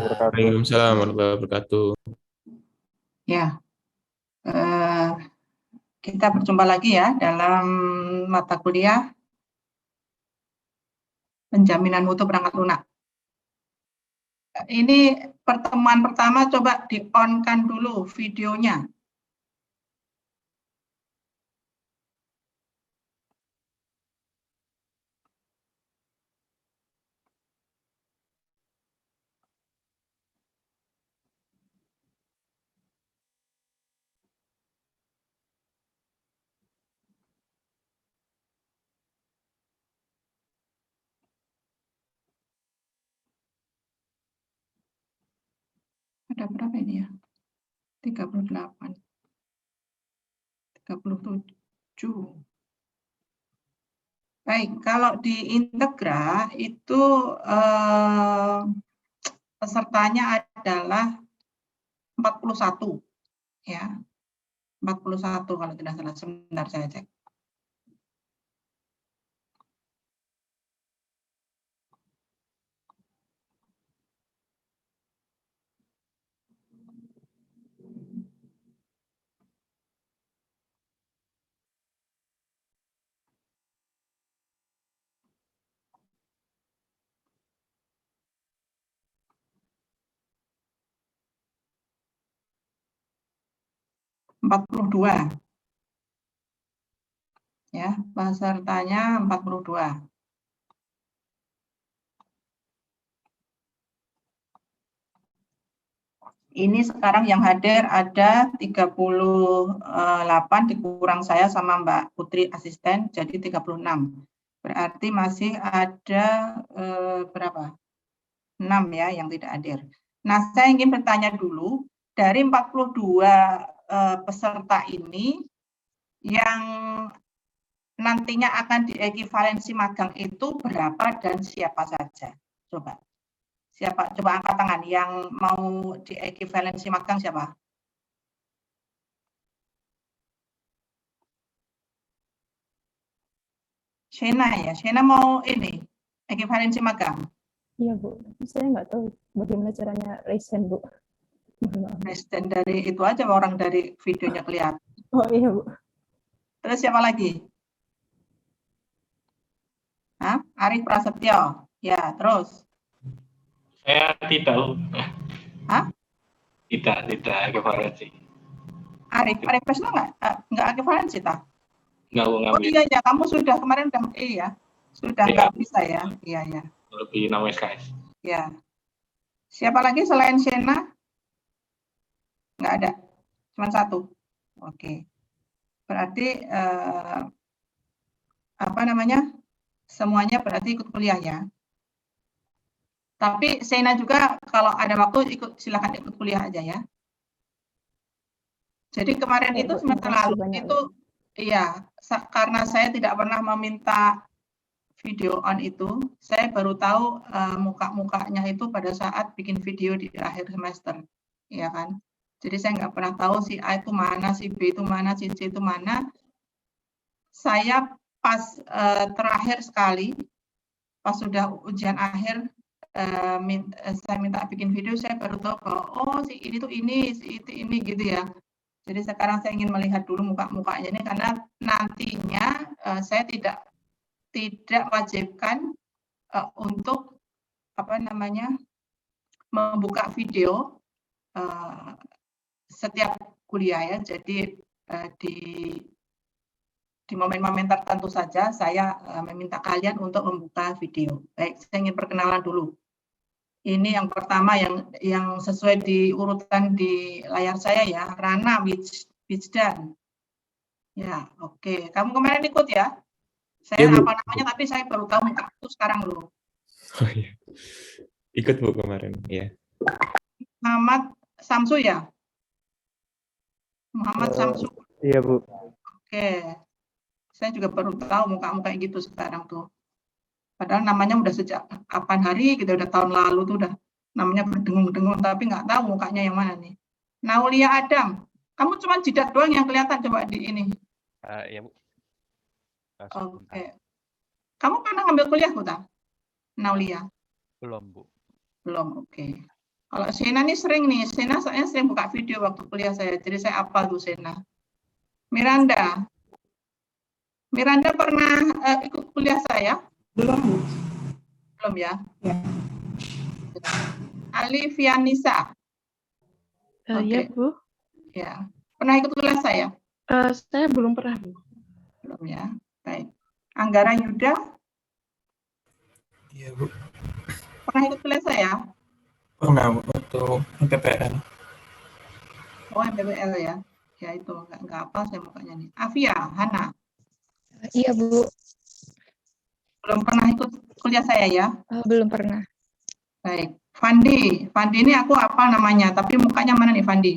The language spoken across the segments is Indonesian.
wabarakatuh. Waalaikumsalam warahmatullahi wabarakatuh. Ya, kita berjumpa lagi ya dalam mata kuliah penjaminan mutu perangkat lunak. Ini pertemuan pertama, coba di-on-kan dulu videonya. Ada berapa ini ya? 38, 37. Baik, kalau di Integra itu pesertanya adalah 41 ya. 41 kalau tidak salah. Sebentar saya cek. (42) ya, pesertanya 42. Ini sekarang yang hadir ada 38 dikurang saya sama Mbak Putri asisten jadi 36. Berarti masih ada berapa? 6 ya yang tidak hadir. Nah, saya ingin bertanya dulu, dari 42 peserta ini yang nantinya akan diekivalensi magang itu berapa dan siapa saja? Coba. Siapa? Coba angkat tangan yang mau diekivalensi magang siapa? Shena ya, Shena mau ini ekivalensi magang. Iya Bu, saya nggak tahu bagaimana caranya raise hand Bu. Resident dari itu aja orang dari videonya kelihatan. Oh iya Bu. Terus siapa lagi? Hah? Arif Prasetyo. Ya, terus. Saya tidak. Hah? Tidak ekivalensi. Arif Prasetyo nggak ekivalensi tak? Nggak mau Oh ngambil. iya ya, kamu sudah kemarin udah ya, sudah nggak bisa ya, iya ya. Lebih nama SKS. Ya. Siapa lagi selain Shena? Nggak ada, cuma satu. Oke. Berarti apa namanya? Semuanya berarti ikut kuliah ya. Tapi Shena juga kalau ada waktu silakan ikut kuliah aja ya. Jadi kemarin itu semester lalu itu iya, karena saya tidak pernah meminta video on itu, saya baru tahu muka-mukanya itu pada saat bikin video di akhir semester, ya kan? Jadi saya nggak pernah tahu si A itu mana, si B itu mana, si C itu mana. Saya pas terakhir sekali, pas sudah ujian akhir, saya minta bikin video, saya baru tahu bahwa oh si ini tuh ini, si itu ini gitu ya. Jadi sekarang saya ingin melihat dulu muka-mukanya ini karena nantinya saya tidak wajibkan untuk apa namanya membuka video setiap kuliah ya. Jadi di momen-momen tertentu saja saya meminta kalian untuk membuka video. Baik, saya ingin perkenalan dulu. Ini yang pertama yang sesuai di urutan di layar saya ya, Rana Wijdan. Ya, oke. Kamu kemarin ikut ya? Saya Ya, apa namanya tapi saya baru tahu muka itu sekarang loh. Oh iya. Ikut Bu kemarin, ya. Muhammad Samsu ya? Muhammad Samsu. Iya Bu. Oke. Saya juga baru tahu muka-muka kayak gitu sekarang tuh. Padahal namanya udah sejak kapan hari gitu, udah tahun lalu tuh udah namanya berdengung-dengung tapi nggak tahu mukanya yang mana nih. Naulia Adam, kamu cuma jidat doang yang kelihatan coba di ini. Iya Bu. Oke. Kamu pernah ngambil kuliah, Buta? Naulia? Belum Bu. Belum, oke. Kalau Sena nih sering nih, Sena soalnya sering buka video waktu kuliah saya, jadi saya hafal tuh Sena. Miranda. Miranda pernah ikut kuliah saya? Belum, Bu. Belum ya? Ya. Alifianisa. Iya, Bu. Ya. Pernah ikut kuliah saya? Saya belum pernah, Bu. Belum ya. Baik. Anggara Yuda. Iya, Bu. Pernah ikut kuliah saya? Pernah, Bu, untuk MPPL. Oh, MPPL ya. Ya itu, enggak apa saya mukanya nih. Afia, Hana. Iya, Bu. Belum pernah ikut kuliah saya ya? Belum pernah. Baik. Fandi. Fandi ini aku apa namanya, tapi mukanya mana nih Fandi?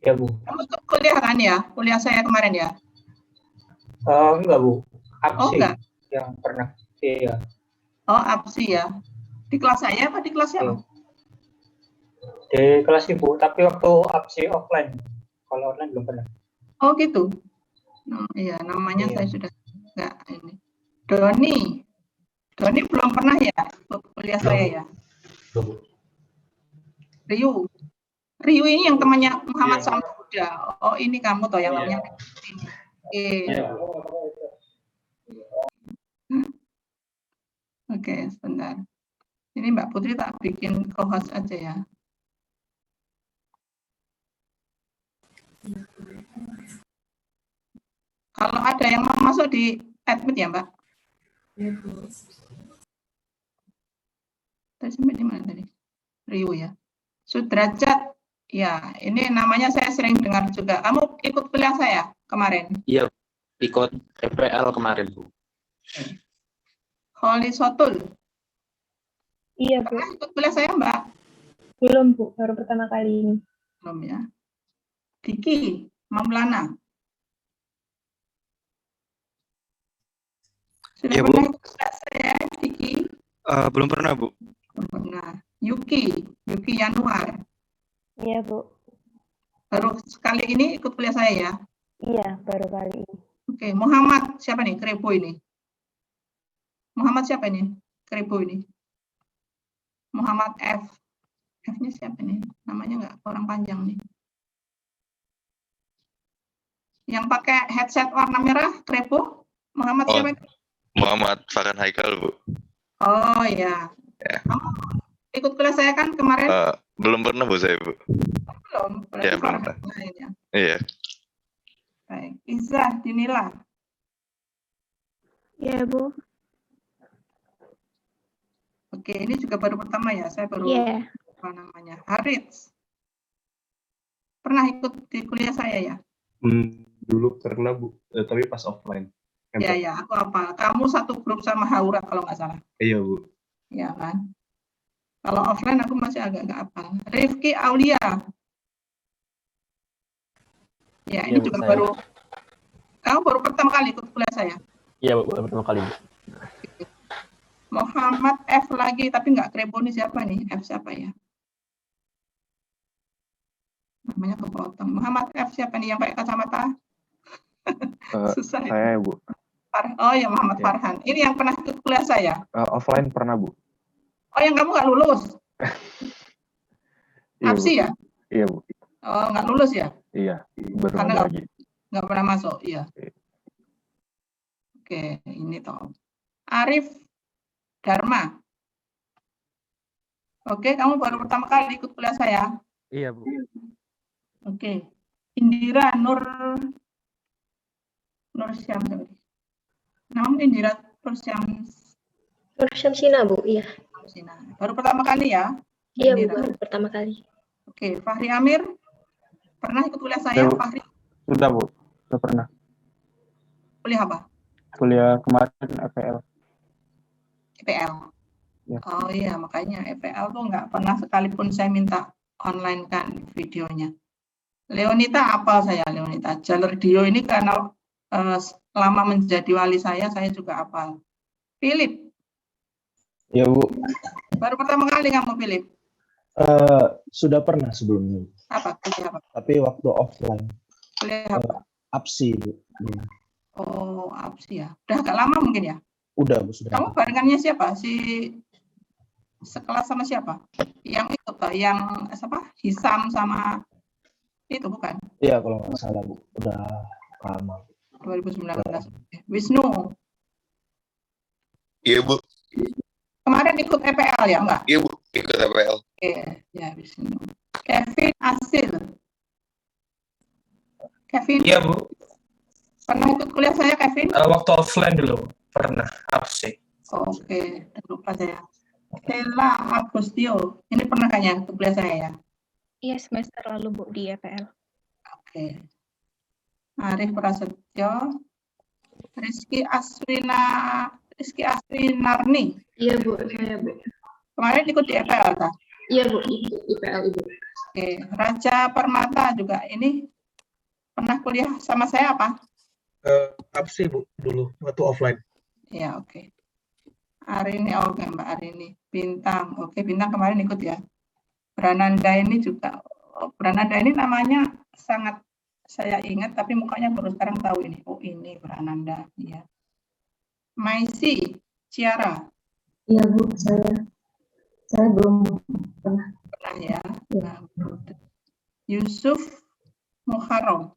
Ya, Bu. Kamu ikut kuliah kan ya? Kuliah saya kemarin ya? Enggak, Bu. Oh, Absi enggak. yang pernah. Iya. Oh, APSI ya. Di kelas saya apa di kelas siapa? Di kelas Ibu, tapi waktu absi offline. Kalau online belum pernah. Oh, gitu. Iya, namanya Iya. saya sudah enggak ini. Doni. Doni belum pernah ya ikut kuliah saya ya? Belum. Riu. Riu ini yang temannya Muhammad Iya. Samsuda. Oh, ini kamu toh yang Iya. namanya. Oke. Iya. Oke, sebentar. Ini Mbak Putri tak bikin co-host aja ya. Kalau ada yang mau masuk di admit ya, Mbak. Tadi sampai di mana tadi? Riu ya. Sudrajat. Ya, ini namanya saya sering dengar juga. Kamu ikut kuliah saya kemarin? Iya, ikut TPL kemarin, Bu. Holy Sotul. Iya, Bu. Pernah ikut kuliah saya, Mbak? Belum, Bu. Baru pertama kali ini. Belum ya. Diki, Mamlana. Sudah Iya, Bu. pernah ikut kuliah saya, Diki? Belum pernah, Bu. Belum pernah. Yuki Yanuar. Iya, Bu. Baru sekali ini ikut kuliah saya ya. Iya, baru kali ini. Oke, Muhammad siapa nih? Krebo ini. Muhammad siapa ini? Krebo ini. Muhammad F. F-nya siapa nih? Namanya nggak kurang panjang nih. Yang pakai headset warna merah, Krebo? Muhammad Oh. siapa? Muhammad Farhan Haikal, Bu. Oh ya. Ya. Kamu ikut kuliah saya kan kemarin? Belum pernah, Bu, saya, Bu. Belum. Berarti Ya, belum Farhan lain ya. Iya. Baik. Izzah Dinila. Iya, Bu. Oke, ini juga baru pertama ya. Saya baru Iya. apa namanya? Harits. Pernah ikut di kuliah saya ya? Dulu pernah, Bu, tapi pas offline. Ya, ya, aku apa? Kamu satu grup sama Haura kalau nggak salah. Iya, Bu. Ya kan? Kalau offline aku masih agak nggak apa. Rifki Aulia. Ya, ini Bu, juga saya. baru. Kamu baru pertama kali ikut kuliah saya. Iya, Bu, pertama kali, Bu. Muhammad F lagi, tapi nggak Krebo nih siapa nih? F siapa ya? Namanya kepotong. Muhammad F siapa nih yang pakai kacamata? Susah ya. Saya, Bu. Oh ya, Muhammad Ya. Farhan. Ini yang pernah ikut kuliah saya. Offline pernah, Bu. Oh, yang kamu nggak lulus? Iya, Bu. Apsi ya? Iya, Bu. Oh, nggak lulus ya? Iya, baru Karena ada lagi. nggak pernah masuk, iya. Oke, ini toh. Arif Dharma. Oke, kamu baru pertama kali ikut kuliah saya. Iya, Bu. Oke. Indira Nur Syam. Namamu Indira Nur Syam. Nur Syamsina, Bu. Iya. Baru pertama kali ya? Iya, Bu. Indira. Baru pertama kali. Oke, Fahri Amir. Pernah ikut kuliah saya, Ya, Bu. Fahri? Sudah, Bu. Sudah pernah. Kuliah apa? Kuliah kemarin FPL. EPL. Ya. Oh iya, makanya EPL tuh nggak pernah sekalipun saya minta online kan videonya. Leonita apal saya, Leonita. Jalur Dio ini karena lama menjadi wali saya juga apal. Philip, Ya, Bu. baru pertama kali kamu Philip. Sudah pernah sebelumnya, Apa? Kuliah apa? tapi waktu offline. Kuliah apa? Apsi, Bu. Ya. Oh, APSI ya. Udah agak lama mungkin ya? Udah, Bu, sudah. Kamu barengannya siapa? Si sekelas sama siapa? Yang itu toh, yang apa? Hisam sama itu bukan? Iya kalau nggak salah Bu, udah lama. 2019. Wisnu, Iya Bu, kemarin ikut EPL ya enggak? iya Bu, ikut APL. Oke, ya Wisnu. Kevin Asil. Kevin, Iya Bu, pernah ikut kuliah saya Kevin? waktu offline dulu pernah absen. Oke, lupa saya. Stella Agustio, ini pernah kayaknya ikut kuliah saya ya? Iya, semester lalu Bu di EPL. Oke. Arif Prasetyo, Rizky Aswinarni. Iya Bu, saya Bu. Kemarin ikut di EPL kan? Iya Bu, di IPL Ibu. Oke, Raja Permata juga ini pernah kuliah sama saya apa? Absen Bu dulu waktu offline. Ya, oke. Arini, oke Mbak Arini. Bintang, oke Bintang kemarin ikut ya. Prananda ini juga, Prananda ini namanya sangat saya ingat, tapi mukanya baru sekarang tahu ini. Oh ini Prananda, ya. Maisi, Ciara. Iya Bu, saya belum pernah. Pernah ya. Nah, Yusuf Muharram.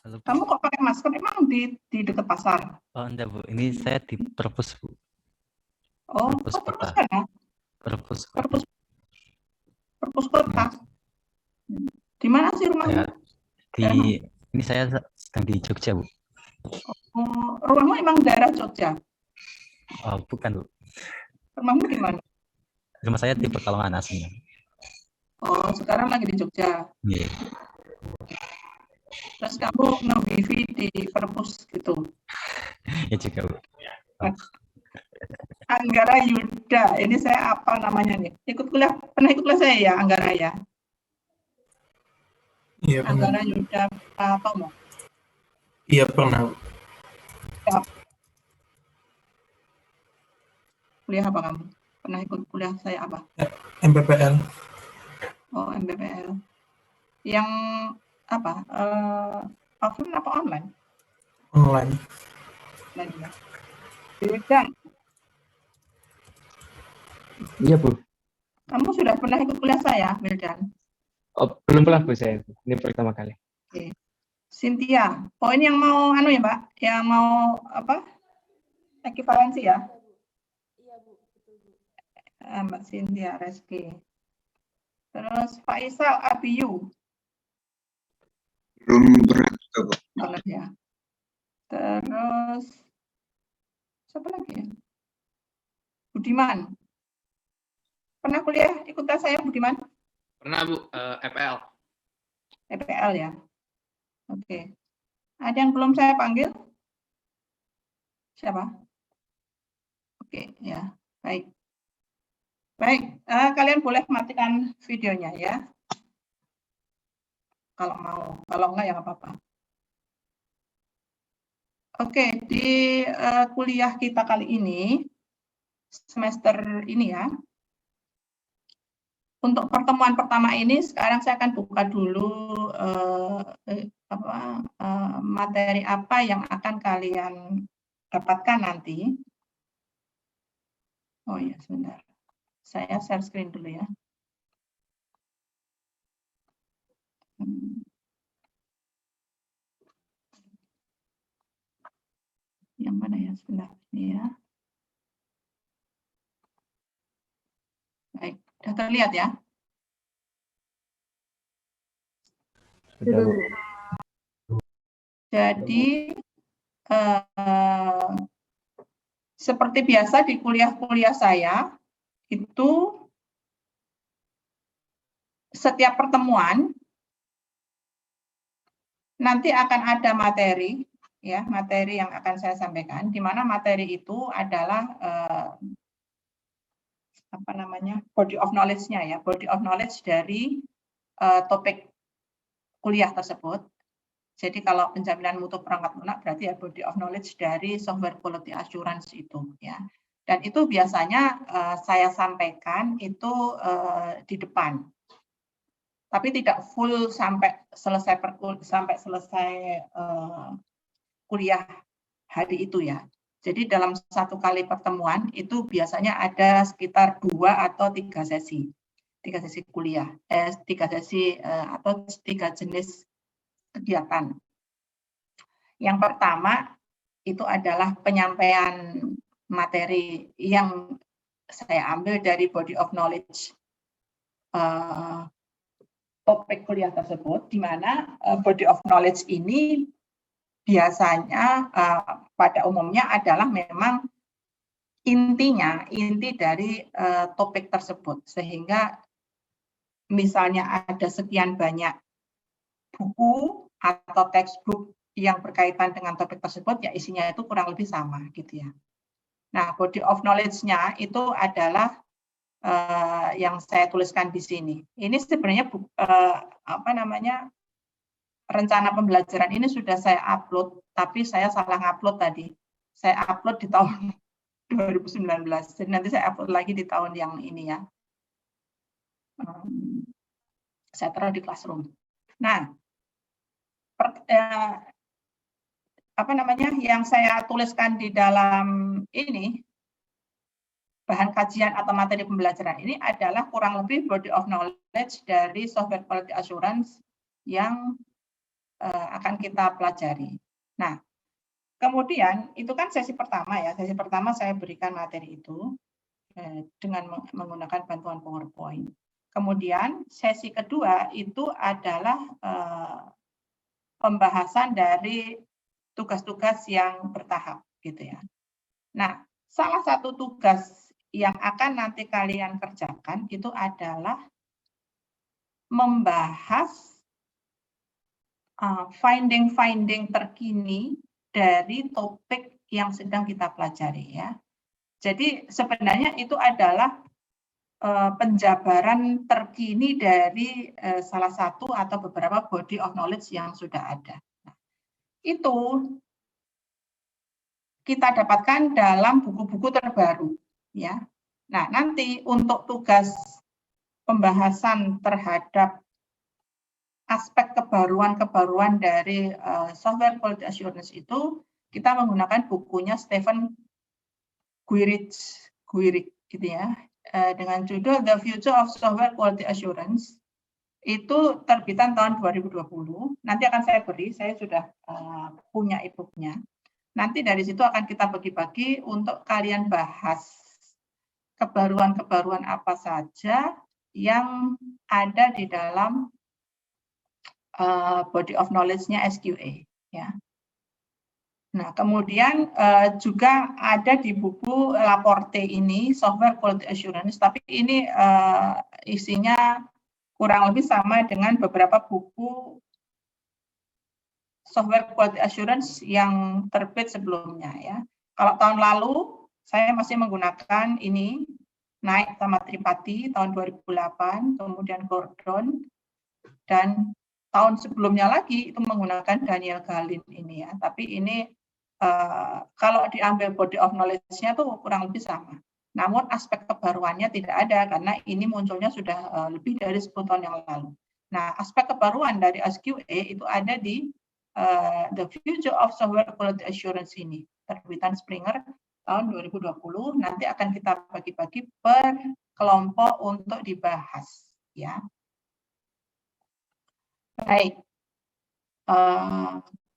Halo, Bu. Kamu kok pakai masker? Emang di dekat pasar? Oh enggak Bu, ini saya di perpus Bu. Oh, Perpus perpus kota. kan? Perpus Kota. Di mana sih rumahmu? ya, ini saya sedang di Jogja Bu. Oh, rumahmu emang daerah Jogja? Oh bukan Bu, Rumahmu di mana? rumah saya di Pekalongan aslinya. Oh, sekarang lagi di Jogja. Iya. Terus kamu nge-wifi di perpus gitu. Ya juga Bu. Anggara Yuda, ini saya apa namanya nih? Pernah ikut kuliah saya ya, Anggara ya? Iya pernah. Anggara Yuda Tomo. Iya pernah Bu. Kuliah apa kamu? Pernah ikut kuliah saya apa? MPPL. Oh, MPPL. Yang apa? Offline apa online? Online. Online ya. Wildan, Iya Bu. kamu sudah pernah ikut kuliah saya, Wildan? Oh, belum pernah Bu saya. Ini pertama kali. Oke. Cynthia, oh ini yang mau anu ya Mbak, yang mau apa? Ekivalensi ya? Iya Bu, betul Bu. Mbak Cynthia Reski. Terus Faisal Abiyu. Belum pernah juga Bu. Boleh ya. Terus siapa lagi ya? Budiman. Pernah kuliah ikut tes saya Budiman? Pernah Bu, FL. EPL ya. Oke. Ada yang belum saya panggil? Siapa? Oke, ya. Baik. Baik, kalian boleh matikan videonya ya. Kalau mau, kalau enggak ya nggak apa-apa. Oke, di kuliah kita kali ini, semester ini ya, untuk pertemuan pertama ini, sekarang saya akan buka dulu materi apa yang akan kalian dapatkan nanti. Oh ya, sebentar. Saya share screen dulu ya. Yang mana ya? Sebentar. Ini ya. Baik, sudah terlihat ya? Jadi, seperti biasa di kuliah-kuliah saya, itu setiap pertemuan nanti akan ada materi, ya, materi yang akan saya sampaikan, di mana materi itu adalah apa namanya, body of knowledge-nya ya, body of knowledge dari topik kuliah tersebut. Jadi kalau penjaminan mutu perangkat lunak berarti ya body of knowledge dari software quality assurance itu ya. Dan itu biasanya saya sampaikan itu di depan. Tapi tidak full sampai selesai kuliah hari itu ya. Jadi dalam satu kali pertemuan itu biasanya ada sekitar 2 atau 3 sesi. 3 sesi kuliah, 3 sesi atau 3 jenis kegiatan. Yang pertama itu adalah penyampaian materi yang saya ambil dari body of knowledge topik kuliah tersebut, di mana body of knowledge ini biasanya pada umumnya adalah memang inti dari topik tersebut, sehingga misalnya ada sekian banyak buku atau textbook yang berkaitan dengan topik tersebut, ya isinya itu kurang lebih sama gitu ya. Nah, body of knowledge-nya itu adalah yang saya tuliskan di sini. Ini sebenarnya rencana pembelajaran ini sudah saya upload, tapi saya salah ngupload tadi. Saya upload di tahun 2019, jadi nanti saya upload lagi di tahun yang ini ya. Saya taruh di Classroom. Nah, yang saya tuliskan di dalam ini, bahan kajian atau materi pembelajaran ini adalah kurang lebih body of knowledge dari software quality assurance yang akan kita pelajari. Nah, kemudian itu kan sesi pertama ya. Sesi pertama saya berikan materi itu dengan menggunakan bantuan PowerPoint. Kemudian sesi kedua itu adalah pembahasan dari tugas-tugas yang bertahap gitu ya. Nah, salah satu tugas yang akan nanti kalian kerjakan itu adalah membahas finding terkini dari topik yang sedang kita pelajari ya. Jadi sebenarnya itu adalah penjabaran terkini dari salah satu atau beberapa body of knowledge yang sudah ada. Nah, itu kita dapatkan dalam buku-buku terbaru ya. Nah, nanti untuk tugas pembahasan terhadap aspek kebaruan dari software quality assurance itu kita menggunakan bukunya Stephen Guirich gitu ya, dengan judul The Future of Software Quality Assurance. Itu terbitan tahun 2020. Nanti akan saya beri, saya sudah punya e-booknya. Nanti dari situ akan kita bagi-bagi untuk kalian bahas kebaruan-kebaruan apa saja yang ada di dalam body of knowledge-nya SQA ya. Nah, kemudian juga ada di buku Laporte ini Software Quality Assurance, tapi ini isinya kurang lebih sama dengan beberapa buku Software Quality Assurance yang terbit sebelumnya ya. Kalau tahun lalu saya masih menggunakan ini Knight sama Tripathi tahun 2008, kemudian Gordon, dan tahun sebelumnya lagi itu menggunakan Daniel Galin ini ya. Tapi ini kalau diambil body of knowledge-nya tuh kurang lebih sama. Namun aspek kebaruannya tidak ada karena ini munculnya sudah lebih dari 10 tahun yang lalu. Nah, aspek kebaruan dari SQA itu ada di The Future of Software Quality Assurance ini, terbitan Springer tahun 2020. Nanti akan kita bagi-bagi per kelompok untuk dibahas ya. Baik,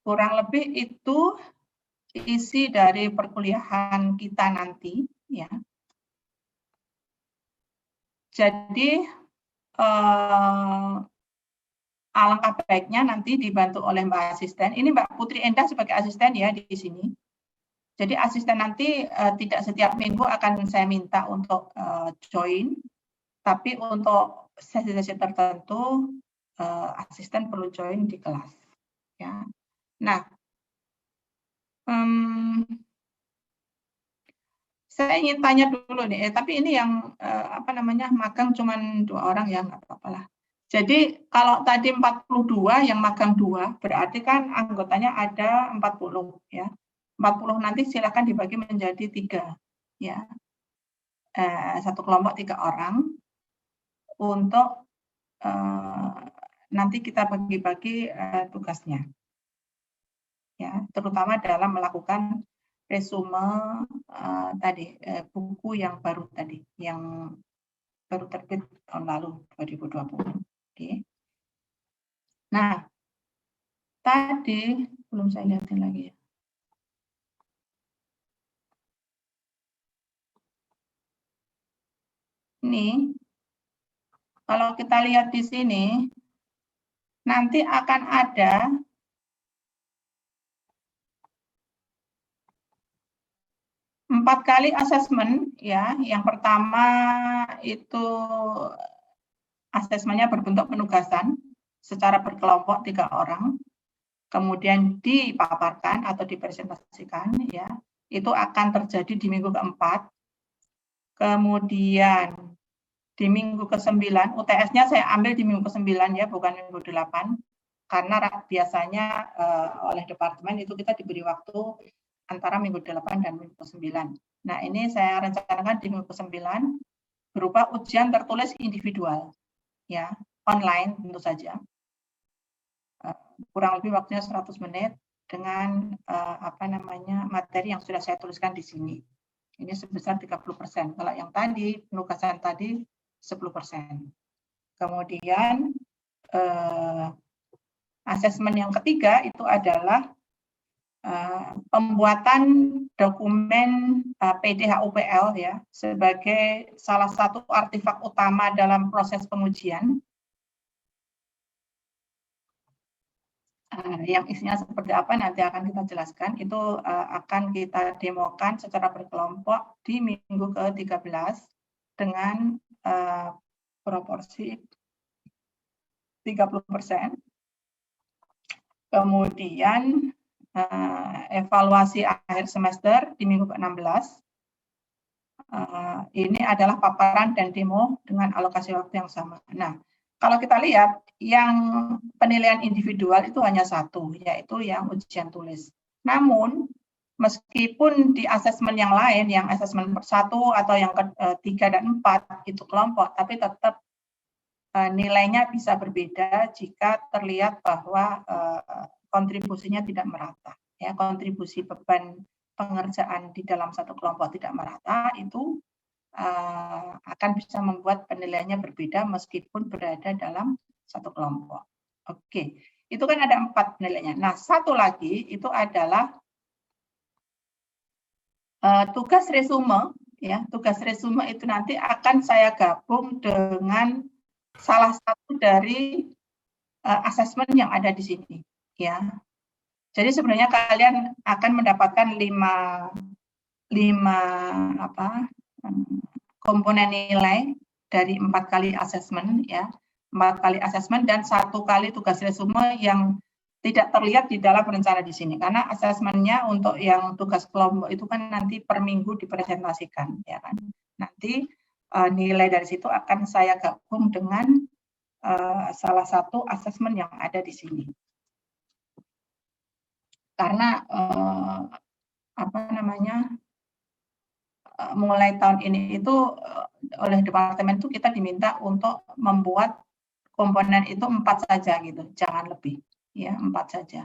kurang lebih itu isi dari perkuliahan kita nanti ya. Jadi alangkah baiknya nanti dibantu oleh Mbak Asisten. Ini Mbak Putri Endah sebagai asisten ya di sini. Jadi asisten nanti tidak setiap minggu akan saya minta untuk join, tapi untuk sesi-sesi tertentu asisten perlu join di kelas ya. Nah, saya ingin tanya dulu nih, tapi ini yang magang cuma 2 orang ya, nggak apa-apa lah. Jadi kalau tadi 42 yang magang 2, berarti kan anggotanya ada 40 ya. 40 nanti silakan dibagi menjadi 3 ya. Satu kelompok 3 orang untuk nanti kita bagi-bagi tugasnya. Ya, terutama dalam melakukan resume tadi buku yang baru tadi, yang baru terbit tahun lalu 2020. Oke. Nah, tadi belum saya lihatin lagi ya. Ini kalau kita lihat di sini nanti akan ada empat kali asesmen ya. Yang pertama itu asesmennya berbentuk penugasan secara berkelompok 3 orang, kemudian dipaparkan atau dipresentasikan ya. Itu akan terjadi di minggu keempat. Kemudian di minggu ke-9, UTS-nya saya ambil di minggu ke-9 ya, bukan minggu 8, karena biasanya oleh departemen itu kita diberi waktu antara minggu 8 dan minggu ke-9. Nah, ini saya rencanakan di minggu ke-9 berupa ujian tertulis individual, ya, online tentu saja. Kurang lebih waktunya 100 menit dengan materi yang sudah saya tuliskan di sini. Ini sebesar 30%. Kalau yang tadi, penugasan tadi 10%. Kemudian asesmen yang ketiga itu adalah pembuatan dokumen PDH-UPL ya sebagai salah satu artefak utama dalam proses pengujian. Yang isinya seperti apa nanti akan kita jelaskan. Itu akan kita demokan secara berkelompok di minggu ke-13 dengan proporsi 30%. Kemudian evaluasi akhir semester di minggu ke-16. Ini adalah paparan dan demo dengan alokasi waktu yang sama. Nah, kalau kita lihat yang penilaian individual itu hanya satu, yaitu yang ujian tulis. Namun, meskipun di asesmen yang lain, yang asesmen 1 atau yang ke-3 dan 4 itu kelompok, tapi tetap nilainya bisa berbeda jika terlihat bahwa kontribusinya tidak merata. Ya, kontribusi beban pengerjaan di dalam satu kelompok tidak merata, itu akan bisa membuat penilaiannya berbeda meskipun berada dalam satu kelompok. Oke, itu kan ada 4 penilaiannya. Nah, satu lagi itu adalah tugas resume. Ya, tugas resume itu nanti akan saya gabung dengan salah satu dari asesmen yang ada di sini. Ya, jadi sebenarnya kalian akan mendapatkan 5 komponen nilai dari 4 kali asesmen ya. 4 kali asesmen dan 1 kali tugas resume yang tidak terlihat di dalam rencana di sini, karena asesmennya untuk yang tugas kelompok itu kan nanti per minggu dipresentasikan ya kan. Nanti nilai dari situ akan saya gabung dengan salah satu asesmen yang ada di sini. Karena mulai tahun ini itu oleh departemen itu kita diminta untuk membuat komponen itu 4 saja gitu, jangan lebih ya, 4 saja.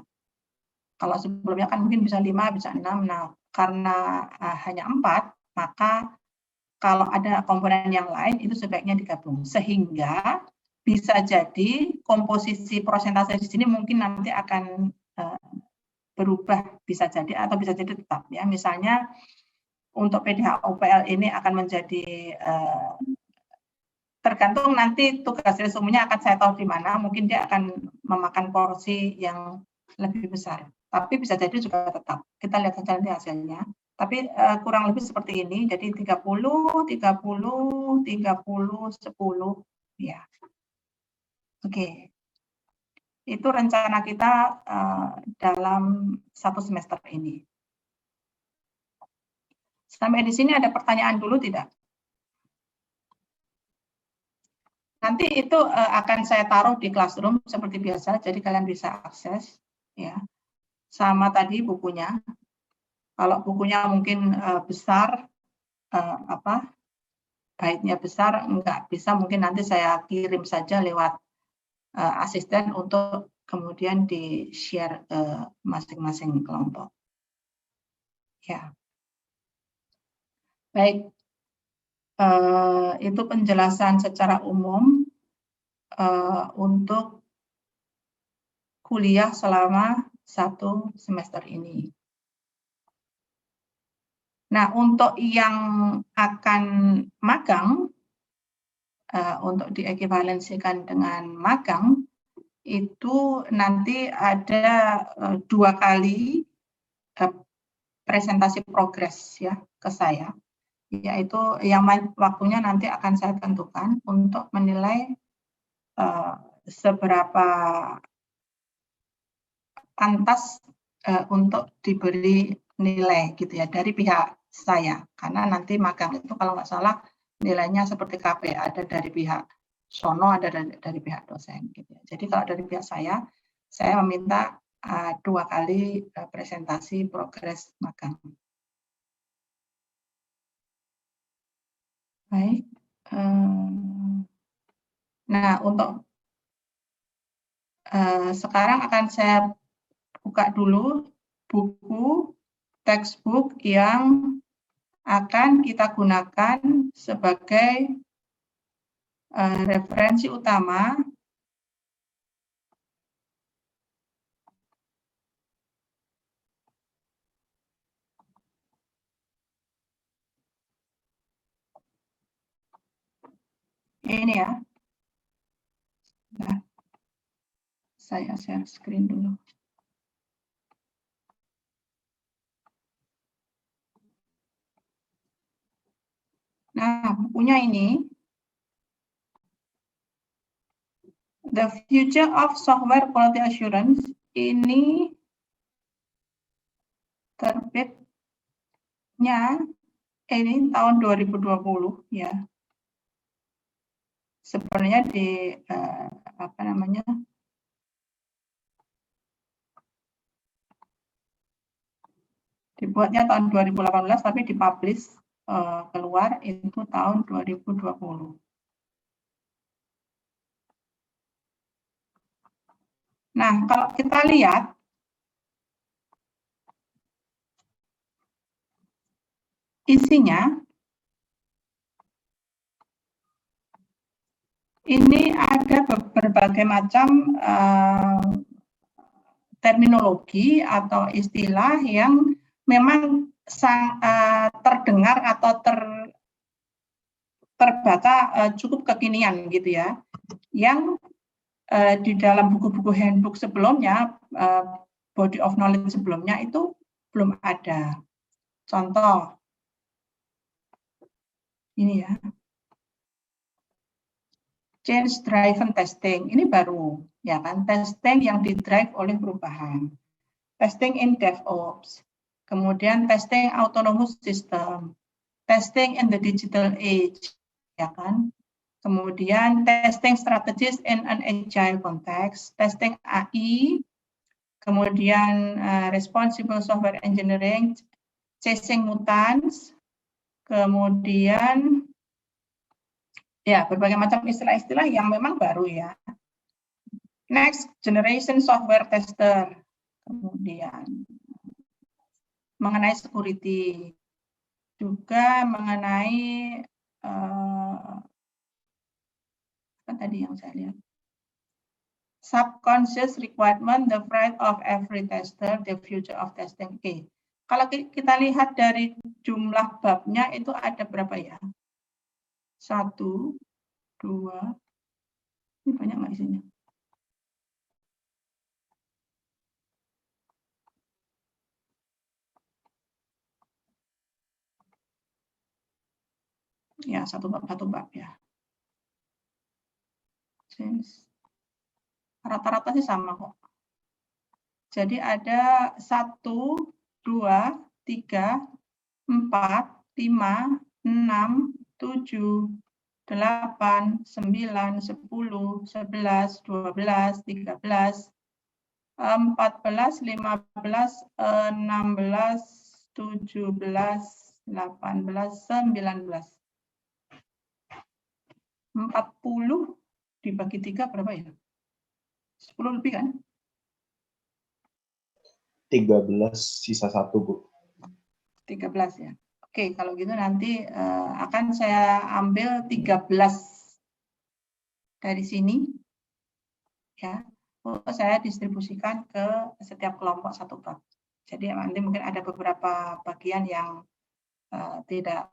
Kalau sebelumnya kan mungkin bisa 5, bisa 6. Nah, karena hanya 4, maka kalau ada komponen yang lain itu sebaiknya digabung, sehingga bisa jadi komposisi persentase di sini mungkin nanti akan berubah, bisa jadi atau bisa jadi tetap ya. Misalnya untuk PDH-UPL ini akan menjadi tergantung nanti tugas resumenya akan saya tahu di mana, mungkin dia akan memakan porsi yang lebih besar. Tapi bisa jadi juga tetap. Kita lihat saja nanti hasilnya. Tapi kurang lebih seperti ini, jadi 30, 30, 30, 10 ya. Oke. Itu rencana kita dalam 1 semester ini. Sampai di sini ada pertanyaan dulu tidak? Nanti itu akan saya taruh di Classroom seperti biasa, jadi kalian bisa akses ya. Sama tadi bukunya. Kalau bukunya mungkin besar, baitnya besar, enggak bisa, mungkin nanti saya kirim saja lewat asisten untuk kemudian di-share ke masing-masing kelompok. Ya. Baik. Itu penjelasan secara umum untuk kuliah selama 1 semester ini. Nah, untuk yang akan magang, untuk diekivalensikan dengan magang, itu nanti ada 2 kali presentasi progres ya ke saya, yaitu yang waktunya nanti akan saya tentukan untuk menilai seberapa pantas untuk diberi nilai gitu ya dari pihak saya, karena nanti magang itu kalau nggak salah nilainya seperti KP, ada dari pihak sono, ada dari pihak dosen gitu ya. Jadi kalau dari pihak saya meminta 2 kali presentasi progres magang. Baik. Nah, untuk sekarang akan saya buka dulu buku textbook yang akan kita gunakan sebagai referensi utama ini ya. Nah, saya share screen dulu. Nah, bukunya ini, The Future of Software Quality Assurance, ini terbitnya ini tahun 2020 ya. Sebenarnya di dibuatnya tahun 2018 tapi dipublish keluar itu tahun 2020. Nah, kalau kita lihat isinya, ini ada berbagai macam terminologi atau istilah yang memang terdengar atau terbaca cukup kekinian gitu ya, yang di dalam buku-buku handbook sebelumnya, body of knowledge sebelumnya itu belum ada. Contoh, ini ya, change driven testing, ini baru, ya kan, testing yang didrive oleh perubahan, testing in DevOps, kemudian testing autonomous system, testing in the digital age, ya kan, kemudian testing strategies in an agile context, testing AI, kemudian responsible software engineering, chasing mutants, kemudian ya berbagai macam istilah-istilah yang memang baru ya. Next generation software tester, kemudian mengenai security, juga mengenai apa tadi yang saya lihat, subconscious requirement, the pride of every tester, the future of testing. Oke. Kalau kita lihat dari jumlah babnya itu ada berapa ya? 1, 2, ini banyak nggak isinya? Ya, satu bab ya. Rata-rata sih sama kok. Jadi ada 1, 2, 3, 4, 5, 6, 7, 8, 9, 10, 11, 12, 13, 14, 15, 16, 17, 18, 19. 40 dibagi 3 berapa ya? 10 lebih kan? 13 sisa 1, Bu. 13 ya. Oke, kalau gitu nanti akan saya ambil 13 dari sini, ya. Saya distribusikan ke setiap kelompok satu bab. Jadi nanti mungkin ada beberapa bagian yang tidak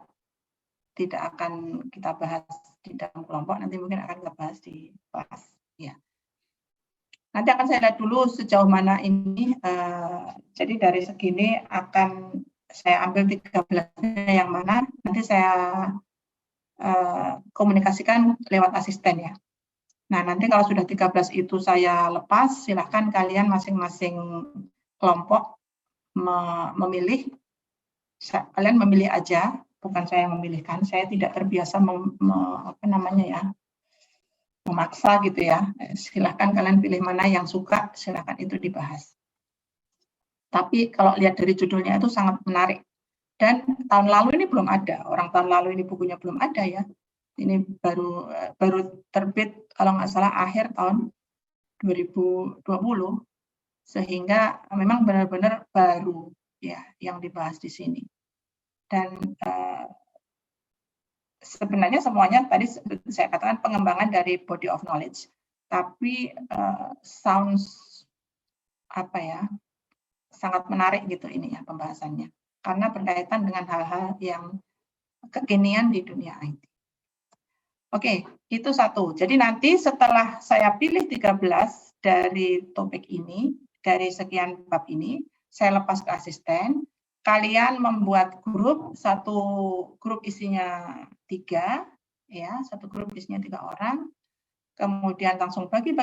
akan kita bahas di dalam kelompok, nanti mungkin akan kita bahas di kelas. Ya. Nanti akan saya lihat dulu sejauh mana ini. Jadi dari segini akan saya ambil 13-nya yang mana, nanti saya komunikasikan lewat asisten ya. Nah, nanti kalau sudah 13 itu saya lepas, silahkan kalian masing-masing kelompok memilih. Kalian memilih aja, bukan saya yang memilihkan. Saya tidak terbiasa memaksa gitu ya. Silahkan kalian pilih mana yang suka, silahkan itu dibahas. Tapi kalau lihat dari judulnya itu sangat menarik. Dan tahun lalu ini belum ada. Orang tahun lalu ini bukunya belum ada ya. Ini baru terbit kalau nggak salah akhir tahun 2020. Sehingga memang benar-benar baru ya yang dibahas di sini. Dan sebenarnya semuanya tadi saya katakan pengembangan dari body of knowledge, tapi sounds sangat menarik gitu ini ya pembahasannya, karena berkaitan dengan hal-hal yang kekinian di dunia IT. Oke, itu satu. Jadi nanti setelah saya pilih 13 dari topik ini, dari sekian bab ini, saya lepas ke asisten. Kalian membuat grup, satu grup isinya 3, ya, satu grup isinya 3 orang. Kemudian langsung bagi.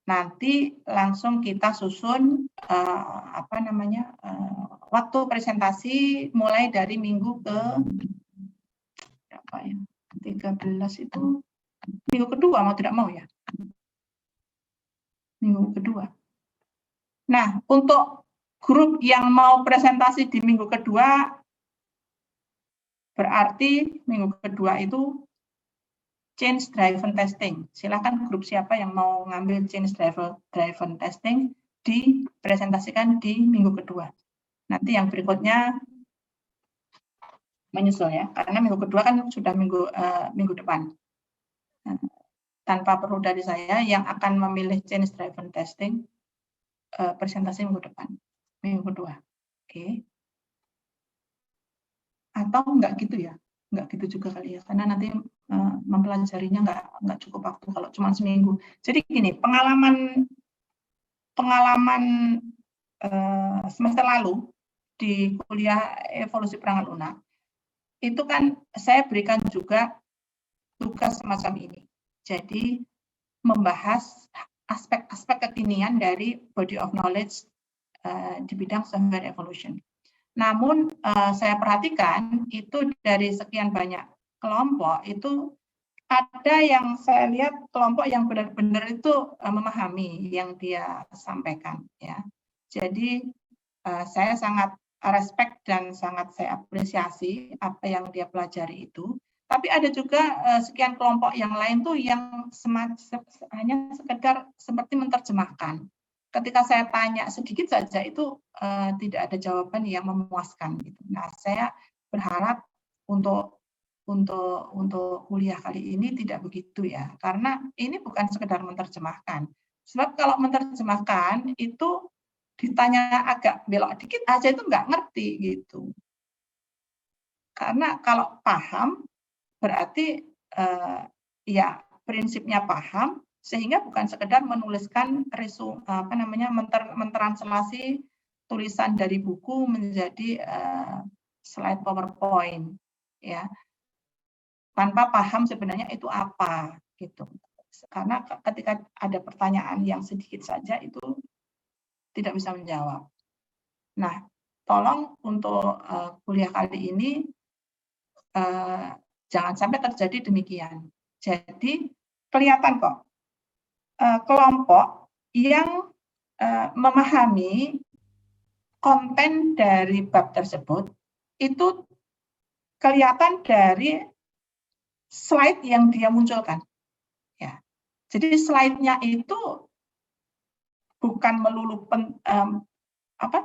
Nanti langsung kita susun waktu presentasi mulai dari minggu ke 13 itu minggu kedua mau tidak mau ya. Minggu kedua. Nah, untuk grup yang mau presentasi di minggu kedua, berarti minggu kedua itu change driven testing. Silakan grup siapa yang mau ngambil change driven testing dipresentasikan di minggu kedua. Nanti yang berikutnya menyusul ya, karena minggu kedua kan sudah minggu depan. Tanpa perlu dari saya yang akan memilih change driven testing presentasi minggu depan. Minggu kedua, oke. Atau enggak gitu ya, enggak gitu juga kali ya, karena nanti mempelajarinya enggak cukup waktu kalau cuma seminggu. Jadi gini, pengalaman semester lalu di kuliah evolusi perangkat lunak, itu kan saya berikan juga tugas semacam ini. Jadi membahas aspek-aspek kekinian dari body of knowledge di bidang software evolution. Namun saya perhatikan itu dari sekian banyak kelompok itu ada yang saya lihat kelompok yang benar-benar itu memahami yang dia sampaikan ya. Jadi saya sangat respect dan sangat saya apresiasi apa yang dia pelajari itu. Tapi ada juga sekian kelompok yang lain tuh yang hanya sekedar seperti menerjemahkan. Ketika saya tanya sedikit saja itu tidak ada jawaban yang memuaskan gitu. Nah, saya berharap untuk kuliah kali ini tidak begitu ya, karena ini bukan sekedar menerjemahkan. Sebab kalau menerjemahkan itu ditanya agak belok dikit aja itu nggak ngerti gitu. Karena kalau paham berarti ya prinsipnya paham. Sehingga bukan sekedar menuliskan mentranslasi tulisan dari buku menjadi slide PowerPoint ya, tanpa paham sebenarnya itu apa gitu. Karena ketika ada pertanyaan yang sedikit saja itu tidak bisa menjawab. Nah, tolong untuk kuliah kali ini jangan sampai terjadi demikian. Jadi kelihatan kok kelompok yang memahami konten dari bab tersebut itu kelihatan dari slide yang dia munculkan. Ya. Jadi slide-nya itu bukan melulu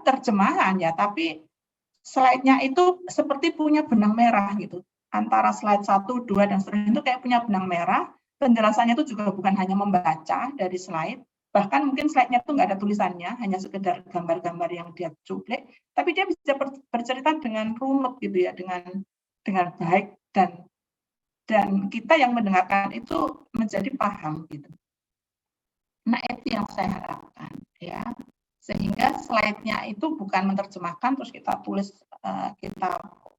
terjemahan ya, tapi slide-nya itu seperti punya benang merah gitu. Antara slide 1, 2, dan seterusnya itu kayak punya benang merah. Penjelasannya itu juga bukan hanya membaca dari slide, bahkan mungkin slide-nya itu nggak ada tulisannya, hanya sekedar gambar-gambar yang dia cuplik, tapi dia bisa bercerita dengan runut gitu ya, dengan baik, dan kita yang mendengarkan itu menjadi paham gitu. Nah, itu yang saya harapkan ya. Sehingga slide-nya itu bukan menerjemahkan terus kita tulis, kita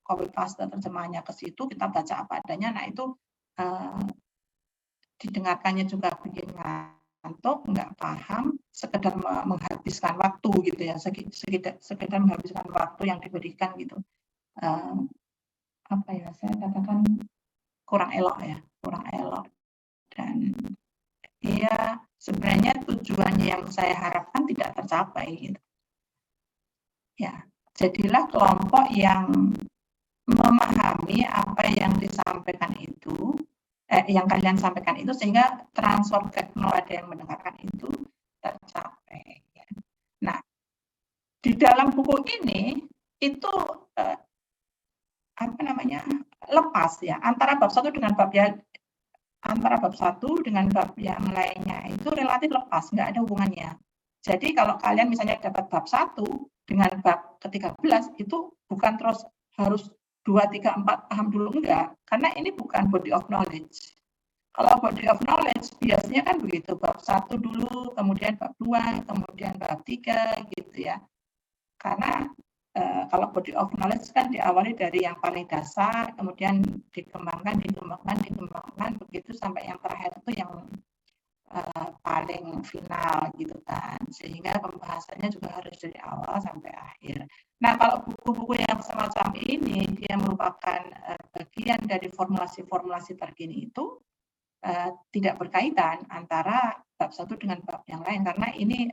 copy paste terjemahannya ke situ, kita baca apa adanya. Nah, itu didengarkannya juga bikin ngantuk, nggak paham, sekedar menghabiskan waktu gitu ya, sekedar menghabiskan waktu yang diberikan gitu. Apa ya, saya katakan kurang elok ya, kurang elok. Dan ya sebenarnya tujuannya yang saya harapkan tidak tercapai gitu. Ya, jadilah kelompok yang memahami apa yang disampaikan itu, yang kalian sampaikan itu, sehingga transfer teknologi yang mendengarkan itu tercapai. Ya. Nah, di dalam buku ini itu lepas ya antara bab 1 dengan bab yang antara bab 1 dengan bab yang lainnya itu relatif lepas, nggak ada hubungannya. Jadi kalau kalian misalnya dapat bab 1 dengan bab ke-13 itu bukan terus harus 2, 3, 4 paham dulu, enggak. Karena ini bukan body of knowledge. Kalau body of knowledge biasanya kan begitu, bab 1 dulu, kemudian bab 2, kemudian bab 3 gitu ya. Karena kalau body of knowledge kan diawali dari yang paling dasar, kemudian dikembangkan, begitu sampai yang terakhir itu yang paling final gitu kan. Sehingga pembahasannya juga harus dari awal sampai akhir. Nah, kalau buku-buku yang semacam ini, dia merupakan bagian dari formulasi-formulasi terkini itu, tidak berkaitan antara bab 1 dengan bab yang lain, karena ini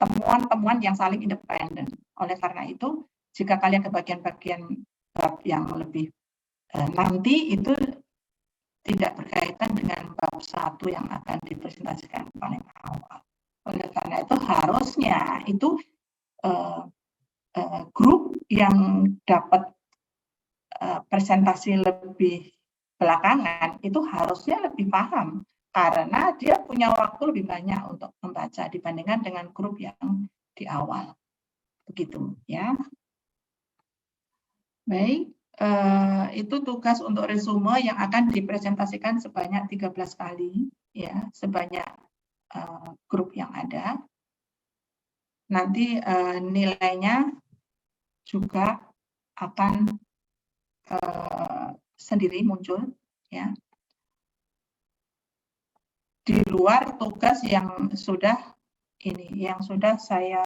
temuan-temuan yang saling independen. Oleh karena itu, jika kalian ke bagian-bagian bab yang lebih nanti, itu tidak berkaitan dengan bab 1 yang akan dipresentasikan paling awal. Oleh karena itu, harusnya itu grup yang dapat presentasi lebih belakangan, itu harusnya lebih paham. Karena dia punya waktu lebih banyak untuk membaca dibandingkan dengan grup yang di awal. Begitu ya. Baik, itu tugas untuk resume yang akan dipresentasikan sebanyak 13 kali ya, sebanyak grup yang ada. Nanti nilainya juga akan sendiri muncul ya. Di luar tugas yang sudah saya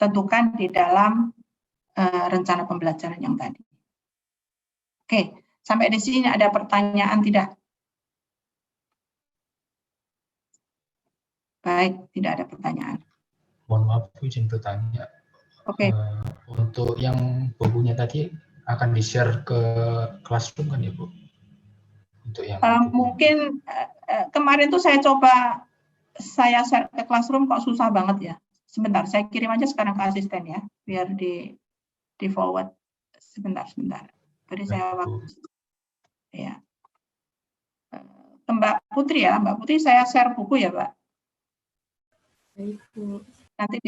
tentukan di dalam rencana pembelajaran yang tadi. Oke, sampai di sini ada pertanyaan tidak? Baik, tidak ada pertanyaan. Mohon maaf, izin bertanya. Oke. Untuk yang bukunya tadi akan di-share ke Classroom kan ya, Bu? Untuk yang mungkin kemarin tuh saya coba saya share ke Classroom, kok susah banget ya. Sebentar, saya kirim aja sekarang ke asisten ya, biar di forward. Sebentar. Beri saya waktu. Ya. Ke Mbak Putri ya, Mbak Putri saya share buku ya, Mbak. Baik, Bu. Nanti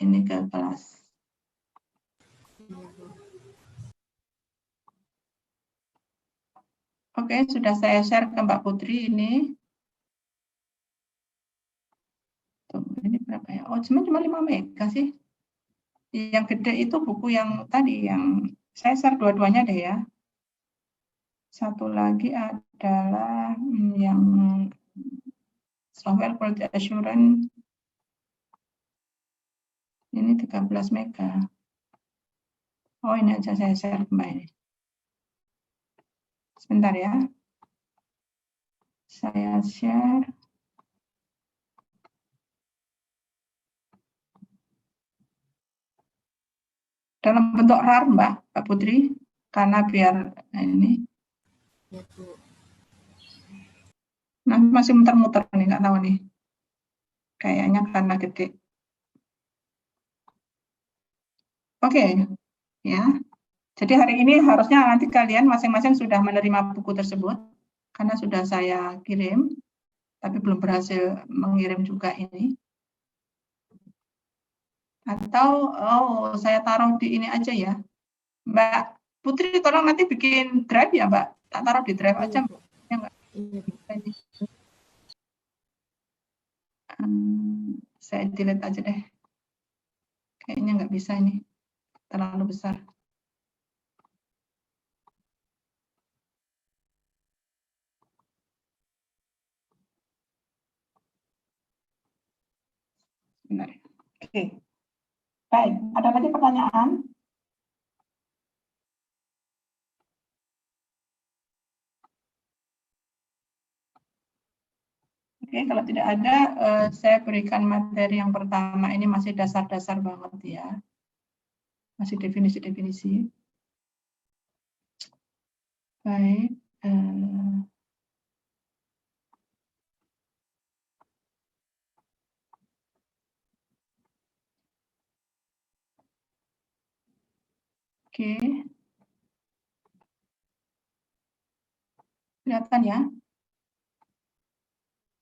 ini ke kelas. Oke, sudah saya share ke Mbak Putri ini. Tuh, ini berapa ya? Oh, cuma 5 mega sih. Yang gede itu buku yang tadi, yang saya share dua-duanya deh ya. Satu lagi adalah yang software quality assurance. Ini 13 mega. Oh, ini aja saya share ke Mbak ini. Sebentar ya. Saya share. Dalam bentuk RAR, Mbak Putri, karena biar ini. Ya, Bu. Nah, masih muter-muter nih, nggak tahu nih. Kayaknya karena gede. Oke, ya. Jadi hari ini harusnya nanti kalian masing-masing sudah menerima buku tersebut karena sudah saya kirim, tapi belum berhasil mengirim juga ini. Atau saya taruh di ini aja ya, Mbak Putri, tolong nanti bikin drive ya, Mbak. Tak taruh di drive aja, Mbak. Ya, Mbak. Saya delete aja deh. Kayaknya nggak bisa ini, terlalu besar. Benar. Oke. Baik, ada lagi pertanyaan? Oke, kalau tidak ada, saya berikan materi yang pertama. Ini masih dasar-dasar banget ya. Masih definisi-definisi. Baik. Oke. Kelihatan ya?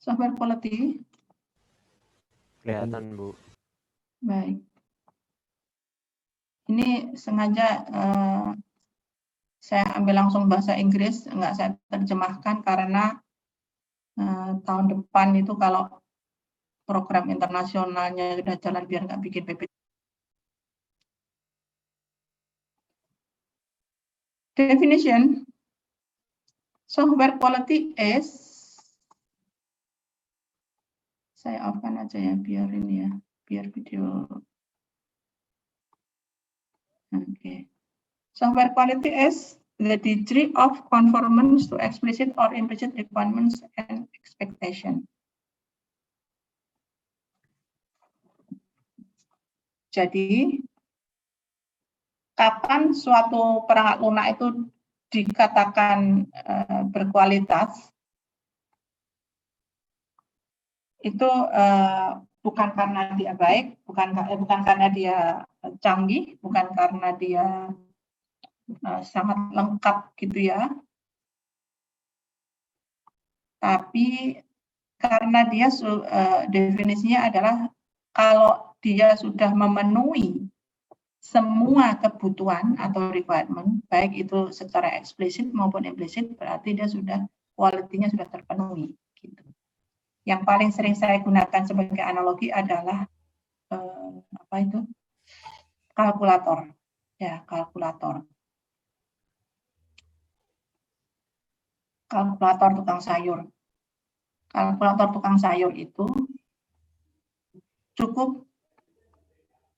Software quality. Kelihatan, Bu. Baik. Ini sengaja saya ambil langsung bahasa Inggris, enggak saya terjemahkan karena tahun depan itu kalau program internasionalnya sudah jalan biar nggak bikin PPT. Definition. Software quality is, saya off-kan aja ya, biar ini ya, biar video. Oke. Software quality is the degree of conformance to explicit or implicit requirements and expectation. Jadi, kapan suatu perangkat lunak itu dikatakan berkualitas, itu bukan karena dia baik, bukan karena dia canggih, bukan karena dia sangat lengkap gitu ya, tapi karena dia definisinya adalah kalau dia sudah memenuhi semua kebutuhan atau requirement, baik itu secara eksplisit maupun implisit, berarti dia sudah kualitinya sudah terpenuhi. Gitu. Yang paling sering saya gunakan sebagai analogi adalah apa itu? Kalkulator. Ya, kalkulator. Kalkulator tukang sayur. Kalkulator tukang sayur itu cukup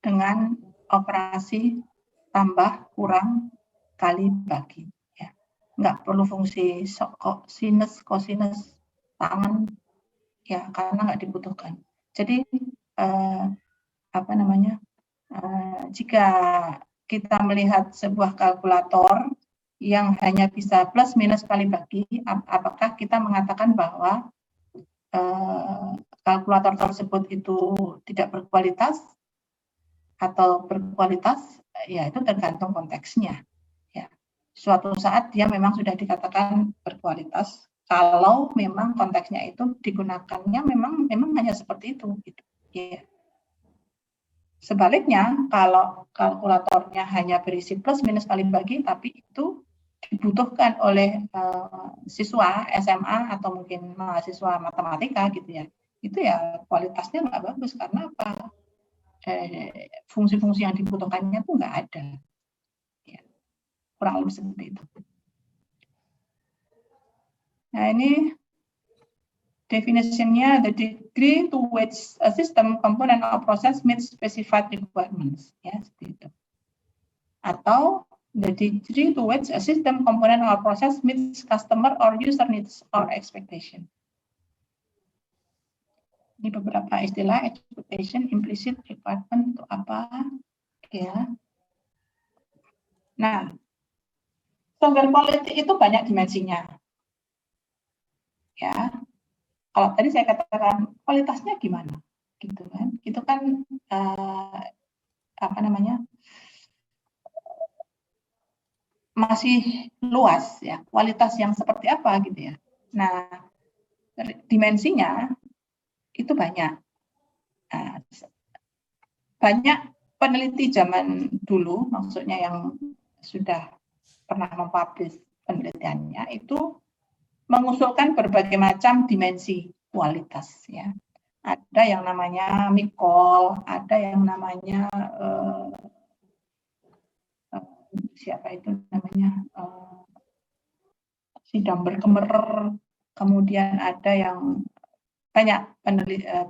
dengan operasi tambah, kurang, kali, bagi. Ya. Nggak perlu fungsi sinus, kosinus, tangan, ya, karena nggak dibutuhkan. Jadi, apa namanya, jika kita melihat sebuah kalkulator yang hanya bisa plus, minus, kali, bagi, apakah kita mengatakan bahwa kalkulator tersebut itu tidak berkualitas? Atau berkualitas, ya itu tergantung konteksnya. Ya. Suatu saat dia memang sudah dikatakan berkualitas, kalau memang konteksnya itu digunakannya memang hanya seperti itu. Gitu. Ya. Sebaliknya, kalau kalkulatornya hanya berisi plus, minus, kali, bagi, tapi itu dibutuhkan oleh siswa SMA atau mungkin mahasiswa matematika gitu ya, itu ya kualitasnya nggak bagus karena apa? Fungsi-fungsi yang dibutuhkannya tuh nggak ada. Ya, kurang lebih seperti itu. Nah ini definitionnya, the degree to which a system, component, or process meets specified requirements. Ya, seperti itu. Atau the degree to which a system, component, or process meets customer or user needs or expectation. Ini beberapa istilah, expectation, implicit, requirement itu apa, ya. Nah, software quality itu banyak dimensinya, ya. Kalau tadi saya katakan kualitasnya gimana, gitu kan. Itu kan apa namanya, masih luas ya, kualitas yang seperti apa gitu ya. Nah, dimensinya itu banyak. Nah, banyak peneliti zaman dulu, maksudnya yang sudah pernah mempublish penelitiannya, itu mengusulkan berbagai macam dimensi kualitas ya. Ada yang namanya Mikol, ada yang namanya siapa itu namanya Sidang Berkemer, kemudian ada yang banyak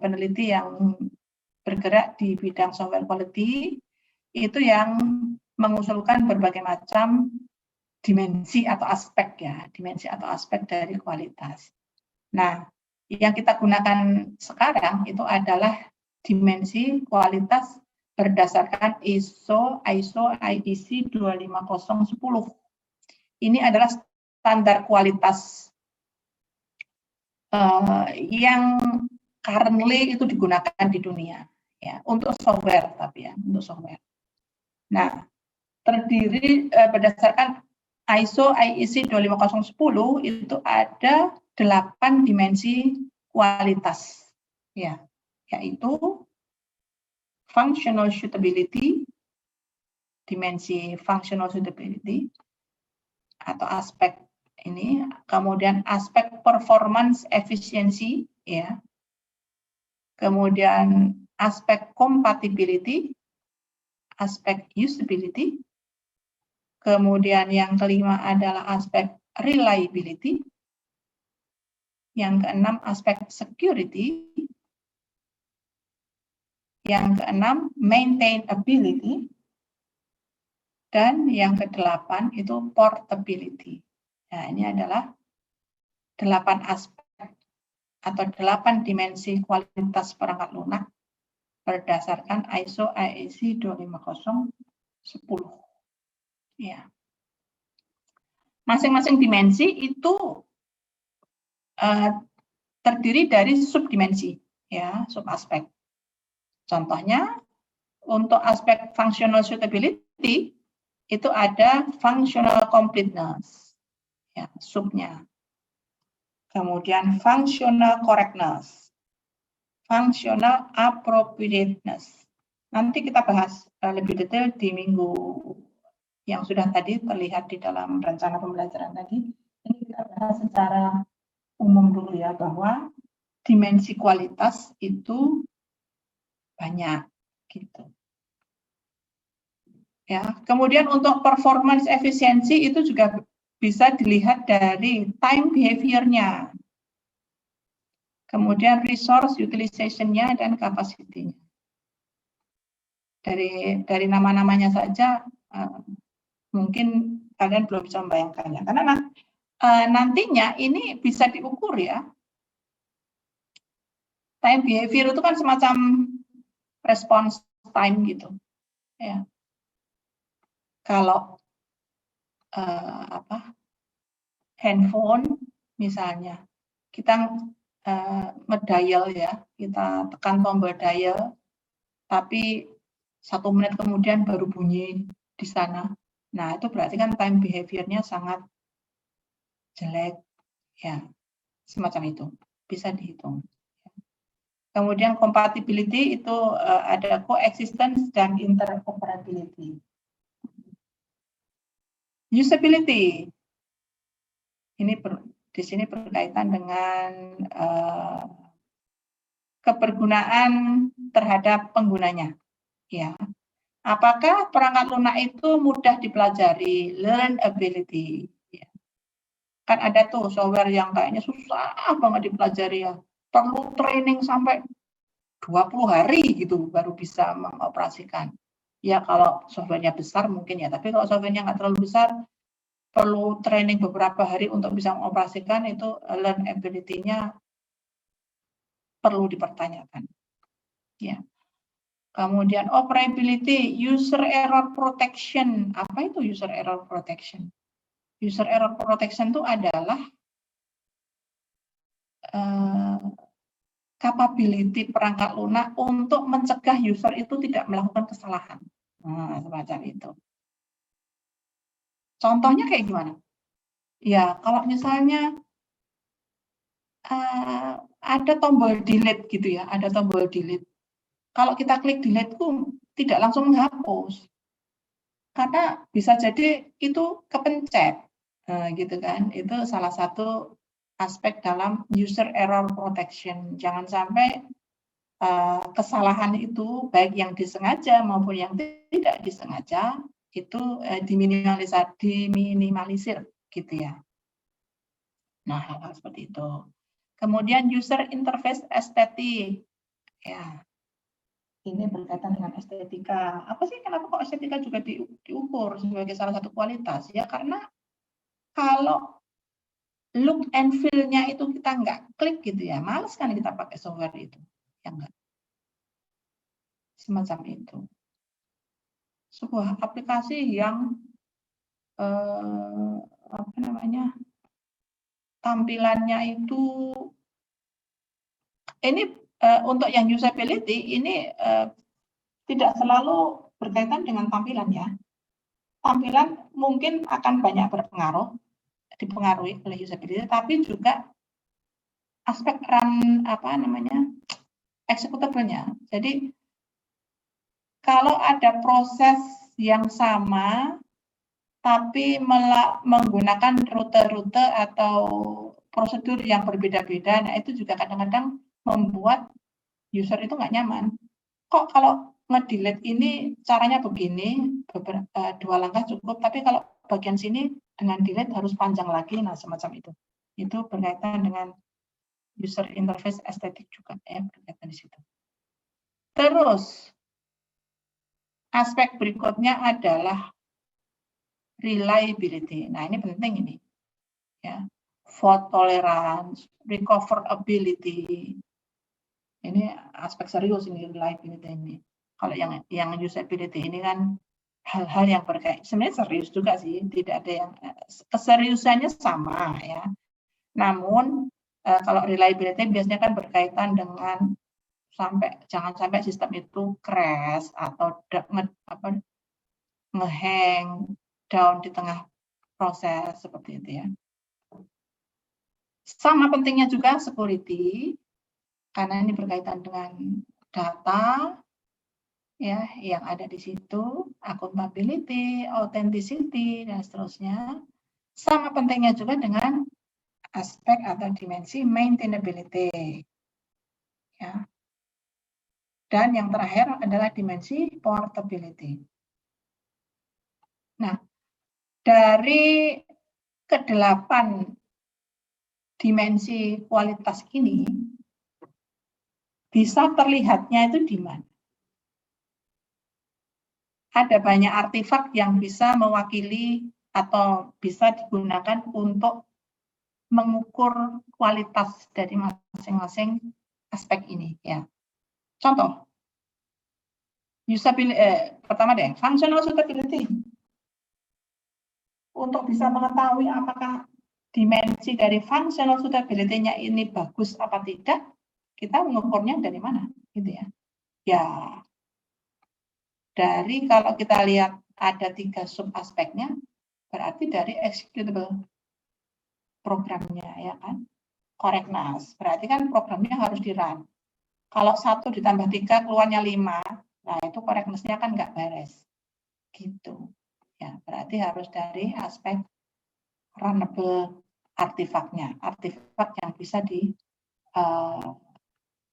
peneliti yang bergerak di bidang software quality itu yang mengusulkan berbagai macam dimensi atau aspek ya, dimensi atau aspek dari kualitas. Nah, yang kita gunakan sekarang itu adalah dimensi kualitas berdasarkan ISO IEC 25010. Ini adalah standar kualitas yang currently itu digunakan di dunia ya, untuk software tapi ya, untuk software. Nah, terdiri berdasarkan ISO IEC 25010 itu ada 8 dimensi kualitas ya, yaitu functional suitability, dimensi functional suitability atau aspek ini, kemudian aspek performance efficiency ya, kemudian aspek compatibility, aspek usability, kemudian yang kelima adalah aspek reliability, yang keenam aspek security, yang keenam maintainability, dan yang kedelapan itu portability. Nah, ini adalah 8 aspek atau 8 dimensi kualitas perangkat lunak berdasarkan ISO IEC 25010. Ya. Masing-masing dimensi itu terdiri dari subdimensi, ya, subaspek. Contohnya, untuk aspek functional suitability itu ada functional completeness, ya, subnya. Kemudian functional correctness, functional appropriateness. Nanti kita bahas lebih detail di minggu yang sudah tadi terlihat di dalam rencana pembelajaran tadi. Ini kita bahas secara umum dulu ya, bahwa dimensi kualitas itu banyak gitu. Ya, kemudian untuk performance efisiensi itu juga bisa dilihat dari time behavior-nya, kemudian resource utilization-nya dan capacity-nya. Dari nama-namanya saja mungkin kalian belum bisa membayangkannya, karena nantinya ini bisa diukur ya. Time behavior itu kan semacam response time gitu, ya. Kalau handphone misalnya, kita ngedial ya, kita tekan tombol dial, tapi 1 menit kemudian baru bunyi di sana. Nah, itu berarti kan time behavior-nya sangat jelek, ya, semacam itu, bisa dihitung. Kemudian compatibility itu ada coexistence dan interoperability. Usability, ini di sini berkaitan dengan kebergunaan terhadap penggunanya. Ya, apakah perangkat lunak itu mudah dipelajari, learnability? Ya. Kan ada tuh software yang kayaknya susah banget dipelajari ya, perlu training sampai 20 hari gitu baru bisa mengoperasikan. Ya kalau softwarenya besar mungkin ya, tapi kalau softwarenya nggak terlalu besar, perlu training beberapa hari untuk bisa mengoperasikan, itu learnability-nya perlu dipertanyakan. Ya. Kemudian operability, user error protection. Apa itu user error protection? User error protection itu adalah capability perangkat lunak untuk mencegah user itu tidak melakukan kesalahan. Nah, semacam itu. Contohnya kayak gimana? Ya, kalau misalnya ada tombol delete gitu ya, ada tombol delete. Kalau kita klik delete itu tidak langsung menghapus. Karena bisa jadi itu kepencet. Nah, gitu kan. Itu salah satu aspek dalam user error protection. Jangan sampai kesalahan itu baik yang disengaja maupun yang tidak disengaja itu diminimalisir gitu ya. Nah, hal-hal seperti itu. Kemudian user interface estetik. Ya. Ini berkaitan dengan estetika. Apa sih kenapa kok estetika juga diukur sebagai salah satu kualitas? Ya karena kalau look and feel-nya itu kita nggak klik gitu ya, males kan kita pakai software itu. Ya enggak. Semacam itu. Sebuah aplikasi yang apa namanya, tampilannya itu ini untuk yang usability ini tidak selalu berkaitan dengan tampilan ya. Tampilan mungkin akan banyak dipengaruhi oleh usability, tapi juga aspek executable-nya. Jadi kalau ada proses yang sama tapi menggunakan rute-rute atau prosedur yang berbeda-beda, nah itu juga kadang-kadang membuat user itu nggak nyaman. Kok kalau nge-delete ini caranya begini, 2 langkah cukup, tapi kalau bagian sini dengan delete harus panjang lagi, nah semacam itu. Itu berkaitan dengan user interface estetik juga ya, berkaitan di situ. Terus aspek berikutnya adalah reliability. Nah, ini penting ini. Ya. Fault tolerance, recoverability. Ini aspek serius ini reliability ini. Kalau yang usability ini kan hal-hal yang berkaitan sebenarnya serius juga sih, tidak ada yang keseriusannya sama ya. Namun kalau reliability biasanya kan berkaitan dengan jangan sampai sistem itu crash atau ngehang down di tengah proses seperti itu ya. Sama pentingnya juga security karena ini berkaitan dengan data ya yang ada di situ, accountability, authenticity dan seterusnya. Sama pentingnya juga dengan aspek atau dimensi maintainability. Ya. Dan yang terakhir adalah dimensi portability. Nah, dari ke-8 dimensi kualitas ini bisa terlihatnya itu di mana? Ada banyak artefak yang bisa mewakili atau bisa digunakan untuk mengukur kualitas dari masing-masing aspek ini ya. Contoh, usability, pertama deh, functional suitability. Untuk bisa mengetahui apakah dimensi dari functional suitability-nya ini bagus apa tidak, kita mengukurnya dari mana, gitu ya? Ya, dari kalau kita lihat ada 3 sub aspeknya, berarti dari executable programnya, ya kan? Correctness, berarti kan programnya harus di-run. Kalau 1 ditambah 3 keluarnya 5, nah itu correctness-nya kan nggak beres. Gitu. Ya, berarti harus dari aspek runnable artefaknya, artefak yang bisa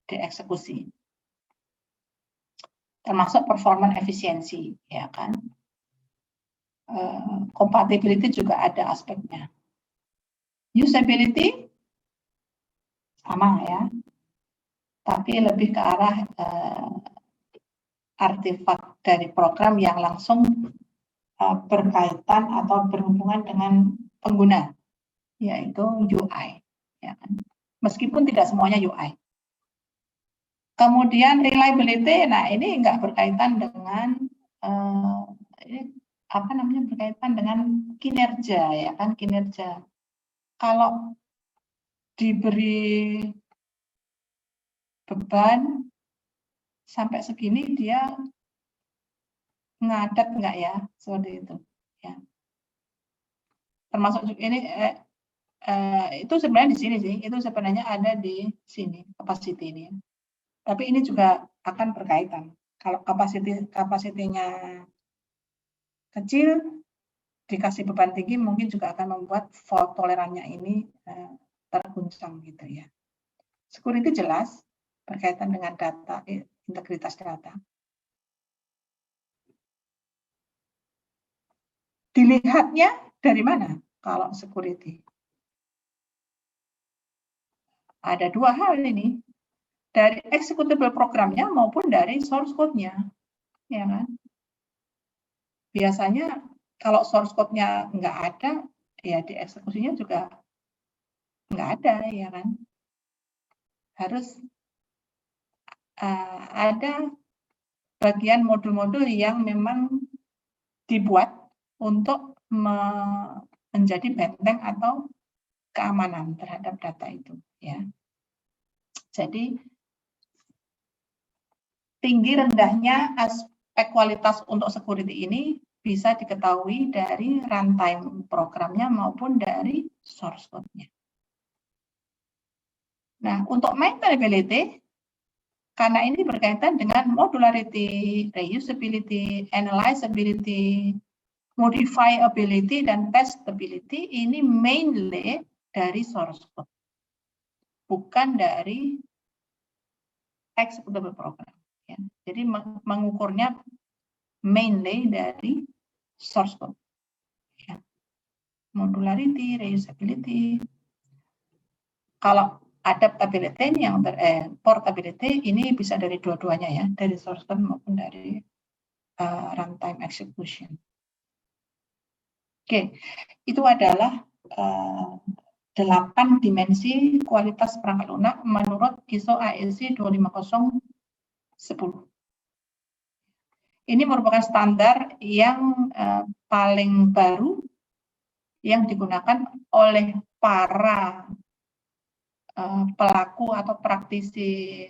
dieksekusi. Termasuk performance efisiensi, ya kan? Compatibility juga ada aspeknya. Usability sama ya. Tapi lebih ke arah artefak dari program yang langsung berkaitan atau berhubungan dengan pengguna, yaitu UI. Ya kan? Meskipun tidak semuanya UI. Kemudian reliability, nah ini enggak berkaitan dengan berkaitan dengan kinerja, ya kan, kinerja. Kalau diberi beban sampai segini dia ngadat enggak ya, seperti itu ya. Termasuk ini itu sebenarnya di sini sih, itu sebenarnya ada di sini capacity ini. Tapi ini juga akan berkaitan. Kalau kapasitinya kecil, dikasih beban tinggi mungkin juga akan membuat fault tolerannya ini terguncang gitu ya. Security jelas berkaitan dengan data, integritas data. Dilihatnya dari mana kalau security? Ada dua hal ini, dari executable programnya maupun dari source code-nya, ya kan? Biasanya kalau source code-nya nggak ada, ya di eksekusinya juga nggak ada, ya kan? Harus ada bagian modul-modul yang memang dibuat untuk menjadi benteng atau keamanan terhadap data itu, ya. Jadi tinggi rendahnya aspek kualitas untuk security ini bisa diketahui dari runtime programnya maupun dari source code-nya. Nah, untuk maintainability, karena ini berkaitan dengan modularity, reusability, analyzability, modifiability, dan testability, ini mainly dari source code, bukan dari executable program. Ya. Jadi mengukurnya mainly dari source code. Ya. Modularity, reusability. Kalau adaptability ini yang portability ini bisa dari dua-duanya ya, dari source code maupun dari runtime execution. Oke, itu adalah 8 dimensi kualitas perangkat lunak menurut ISO AEC 25010. Ini merupakan standar yang paling baru yang digunakan oleh para pelaku atau praktisi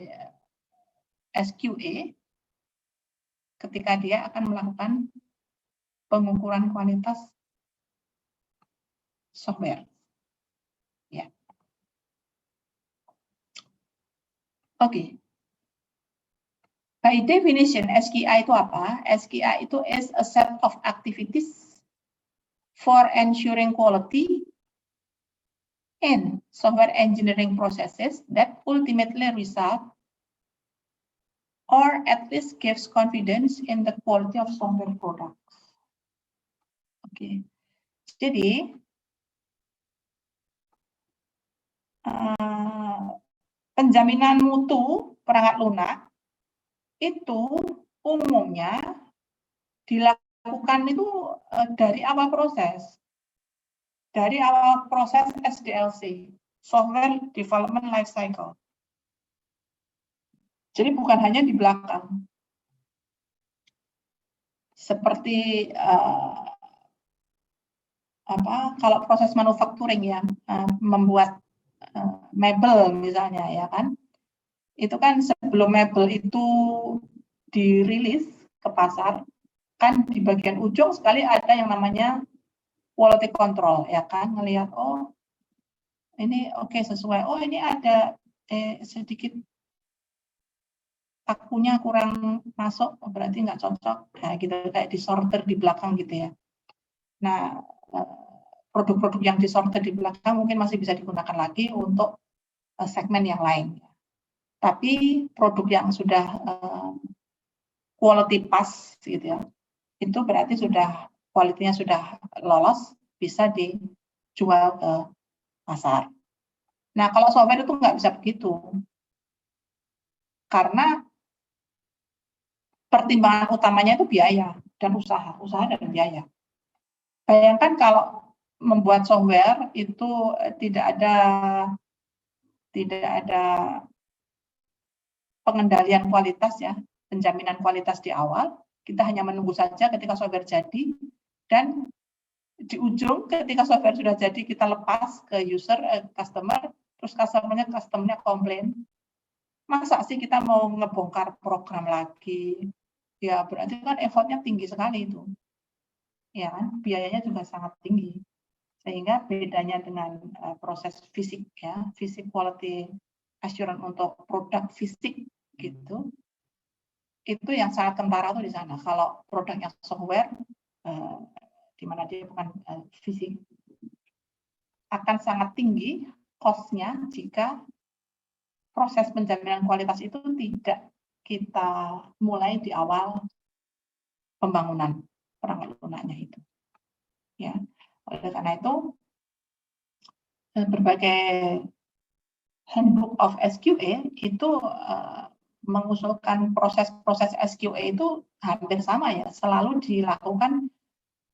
SQA ketika dia akan melakukan pengukuran kualitas software. Ya. Oke. By definition, SQI itu apa? SQI itu is a set of activities for ensuring quality in software engineering processes that ultimately result or at least gives confidence in the quality of software products. Oke. Jadi penjaminan mutu perangkat lunak itu umumnya dilakukan itu dari awal proses. Dari awal proses SDLC, Software Development Life Cycle. Jadi bukan hanya di belakang. Seperti kalau proses manufacturing ya, membuat mebel misalnya ya kan. Itu kan sebelum mebel itu dirilis ke pasar, kan di bagian ujung sekali ada yang namanya quality control ya kan, ngelihat oh ini oke sesuai, oh ini ada sedikit akunya kurang masuk, berarti nggak cocok, nah gitu kayak disorter di belakang gitu ya. Nah produk-produk yang disorter di belakang mungkin masih bisa digunakan lagi untuk segmen yang lain. Tapi produk yang sudah quality pass gitu ya, itu berarti sudah kualitinya sudah lolos, bisa dijual ke pasar. Nah, kalau software itu nggak bisa begitu. Karena pertimbangan utamanya itu biaya dan usaha dan biaya. Bayangkan kalau membuat software itu tidak ada pengendalian kualitas ya, penjaminan kualitas di awal. Kita hanya menunggu saja ketika software jadi, dan di ujung ketika software sudah jadi kita lepas ke user, customer, terus customernya komplain, Masa sih kita mau ngebongkar program lagi? Ya berarti kan effortnya tinggi sekali itu. Ya kan, biayanya juga sangat tinggi. Sehingga bedanya dengan proses fisik ya, fisik quality assurance untuk produk fisik gitu, itu yang sangat kentara tuh di sana. Kalau produknya software, di mana dia bukan fisik, akan sangat tinggi cost-nya jika proses penjaminan kualitas itu tidak kita mulai di awal pembangunan perangkat lunaknya itu. Ya, oleh karena itu berbagai handbook of SQA itu mengusulkan proses-proses SQA itu hampir sama ya, selalu dilakukan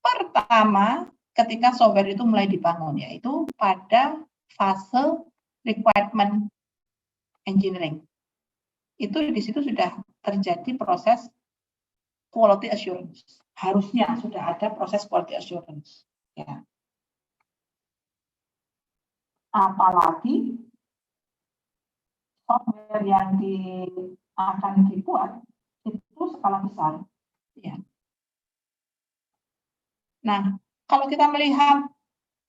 pertama ketika software itu mulai dibangun, yaitu pada fase requirement engineering. Itu di situ sudah terjadi proses quality assurance. Harusnya sudah ada proses quality assurance. Ya. Apalagi software yang akan dibuat itu skala besar. Ya. Nah, kalau kita melihat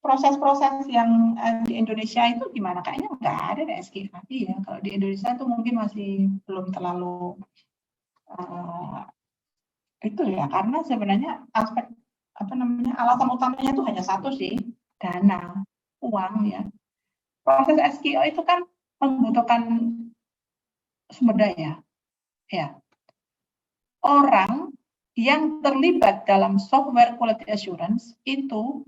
proses-proses yang di Indonesia itu gimana? Kayaknya nggak ada deh SQA ya. Kalau di Indonesia itu mungkin masih belum terlalu itu ya, karena sebenarnya aspek alasan utamanya itu hanya satu sih, dana, uang ya. Proses SQA itu kan membutuhkan sumber daya, ya. Orang yang terlibat dalam software quality assurance itu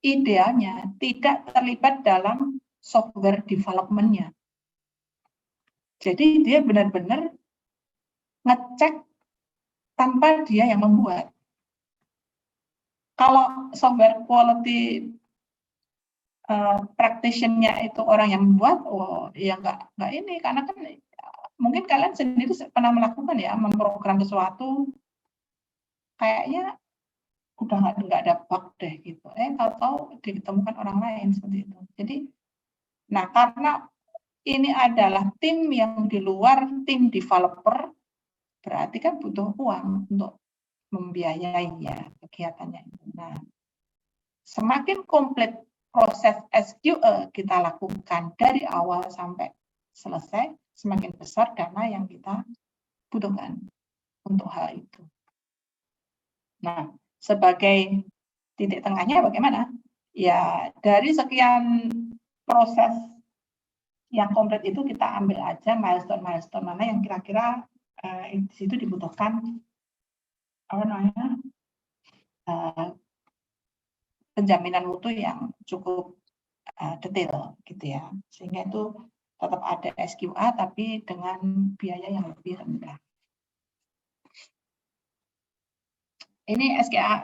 idealnya tidak terlibat dalam software development-nya. Jadi dia benar-benar ngecek tanpa dia yang membuat. Kalau software quality practitioner itu orang yang membuat, oh ya nggak ini, karena kan mungkin kalian sendiri pernah melakukan ya, memprogram sesuatu, kayaknya udah nggak ada bug deh gitu. Tahu-tahu ditemukan orang lain seperti itu. Jadi, nah karena ini adalah tim yang di luar tim developer, berarti kan butuh uang untuk membiayai ya kegiatannya. Nah, semakin komplit proses SQA kita lakukan dari awal sampai selesai, semakin besar dana yang kita butuhkan untuk hal itu. Nah, sebagai titik tengahnya bagaimana? Ya, dari sekian proses yang komplit itu kita ambil aja milestone-milestone mana yang kira-kira di situ dibutuhkan penjaminan mutu yang cukup detail gitu ya, sehingga itu tetap ada SQA tapi dengan biaya yang lebih rendah. Ini SQA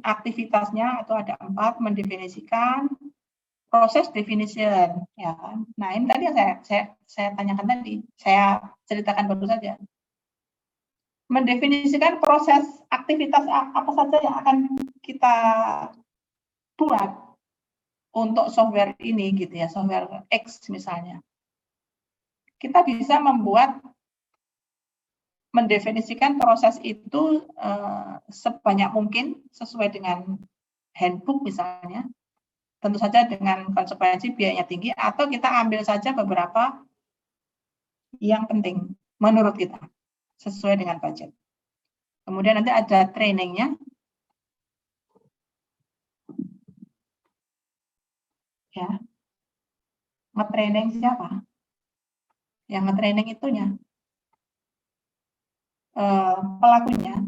aktivitasnya itu ada 4, mendefinisikan, proses definition, ya kan. Nah ini tadi yang saya tanyakan tadi, saya ceritakan baru saja. Mendefinisikan proses aktivitas apa saja yang akan kita buat untuk software ini gitu ya, software X misalnya. Kita bisa mendefinisikan proses itu sebanyak mungkin sesuai dengan handbook misalnya. Tentu saja dengan konsekuensi biayanya tinggi, atau kita ambil saja beberapa yang penting menurut kita sesuai dengan budget. Kemudian nanti ada trainingnya. Ya. Nge-training siapa? Yang nge-training itunya. Pelakunya.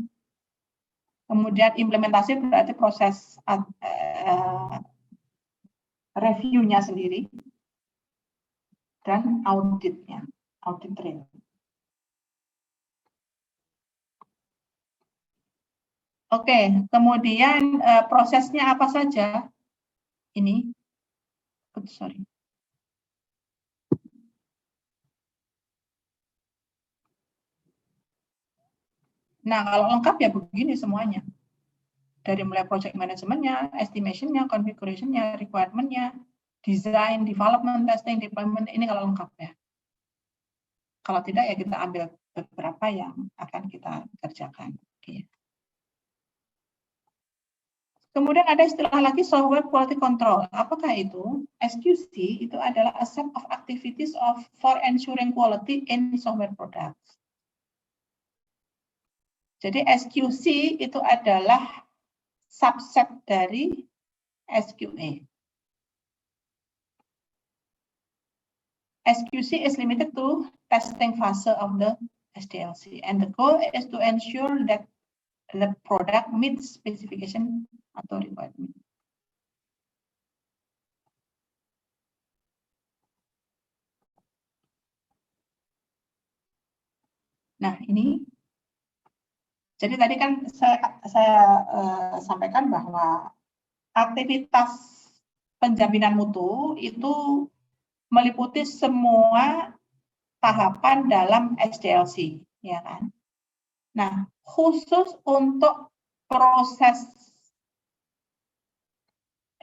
Kemudian implementasi berarti proses review-nya sendiri dan auditnya, audit training. Oke, kemudian prosesnya apa saja? Ini, sorry. Nah, kalau lengkap ya begini semuanya. Dari mulai project management-nya, estimation-nya, configuration-nya, requirement-nya, design, development, testing, deployment, ini kalau lengkap ya. Kalau tidak ya kita ambil beberapa yang akan kita kerjakan. Oke. Kemudian ada istilah lagi software quality control. Apakah itu? SQC itu adalah a set of activities for ensuring quality in software products. Jadi SQC itu adalah subset dari SQA. SQC is limited to testing fase of the SDLC, and the goal is to ensure that the product meets specification atau requirement. Nah, ini. Jadi tadi kan saya sampaikan bahwa aktivitas penjaminan mutu itu meliputi semua tahapan dalam SDLC, ya kan? Nah, khusus untuk proses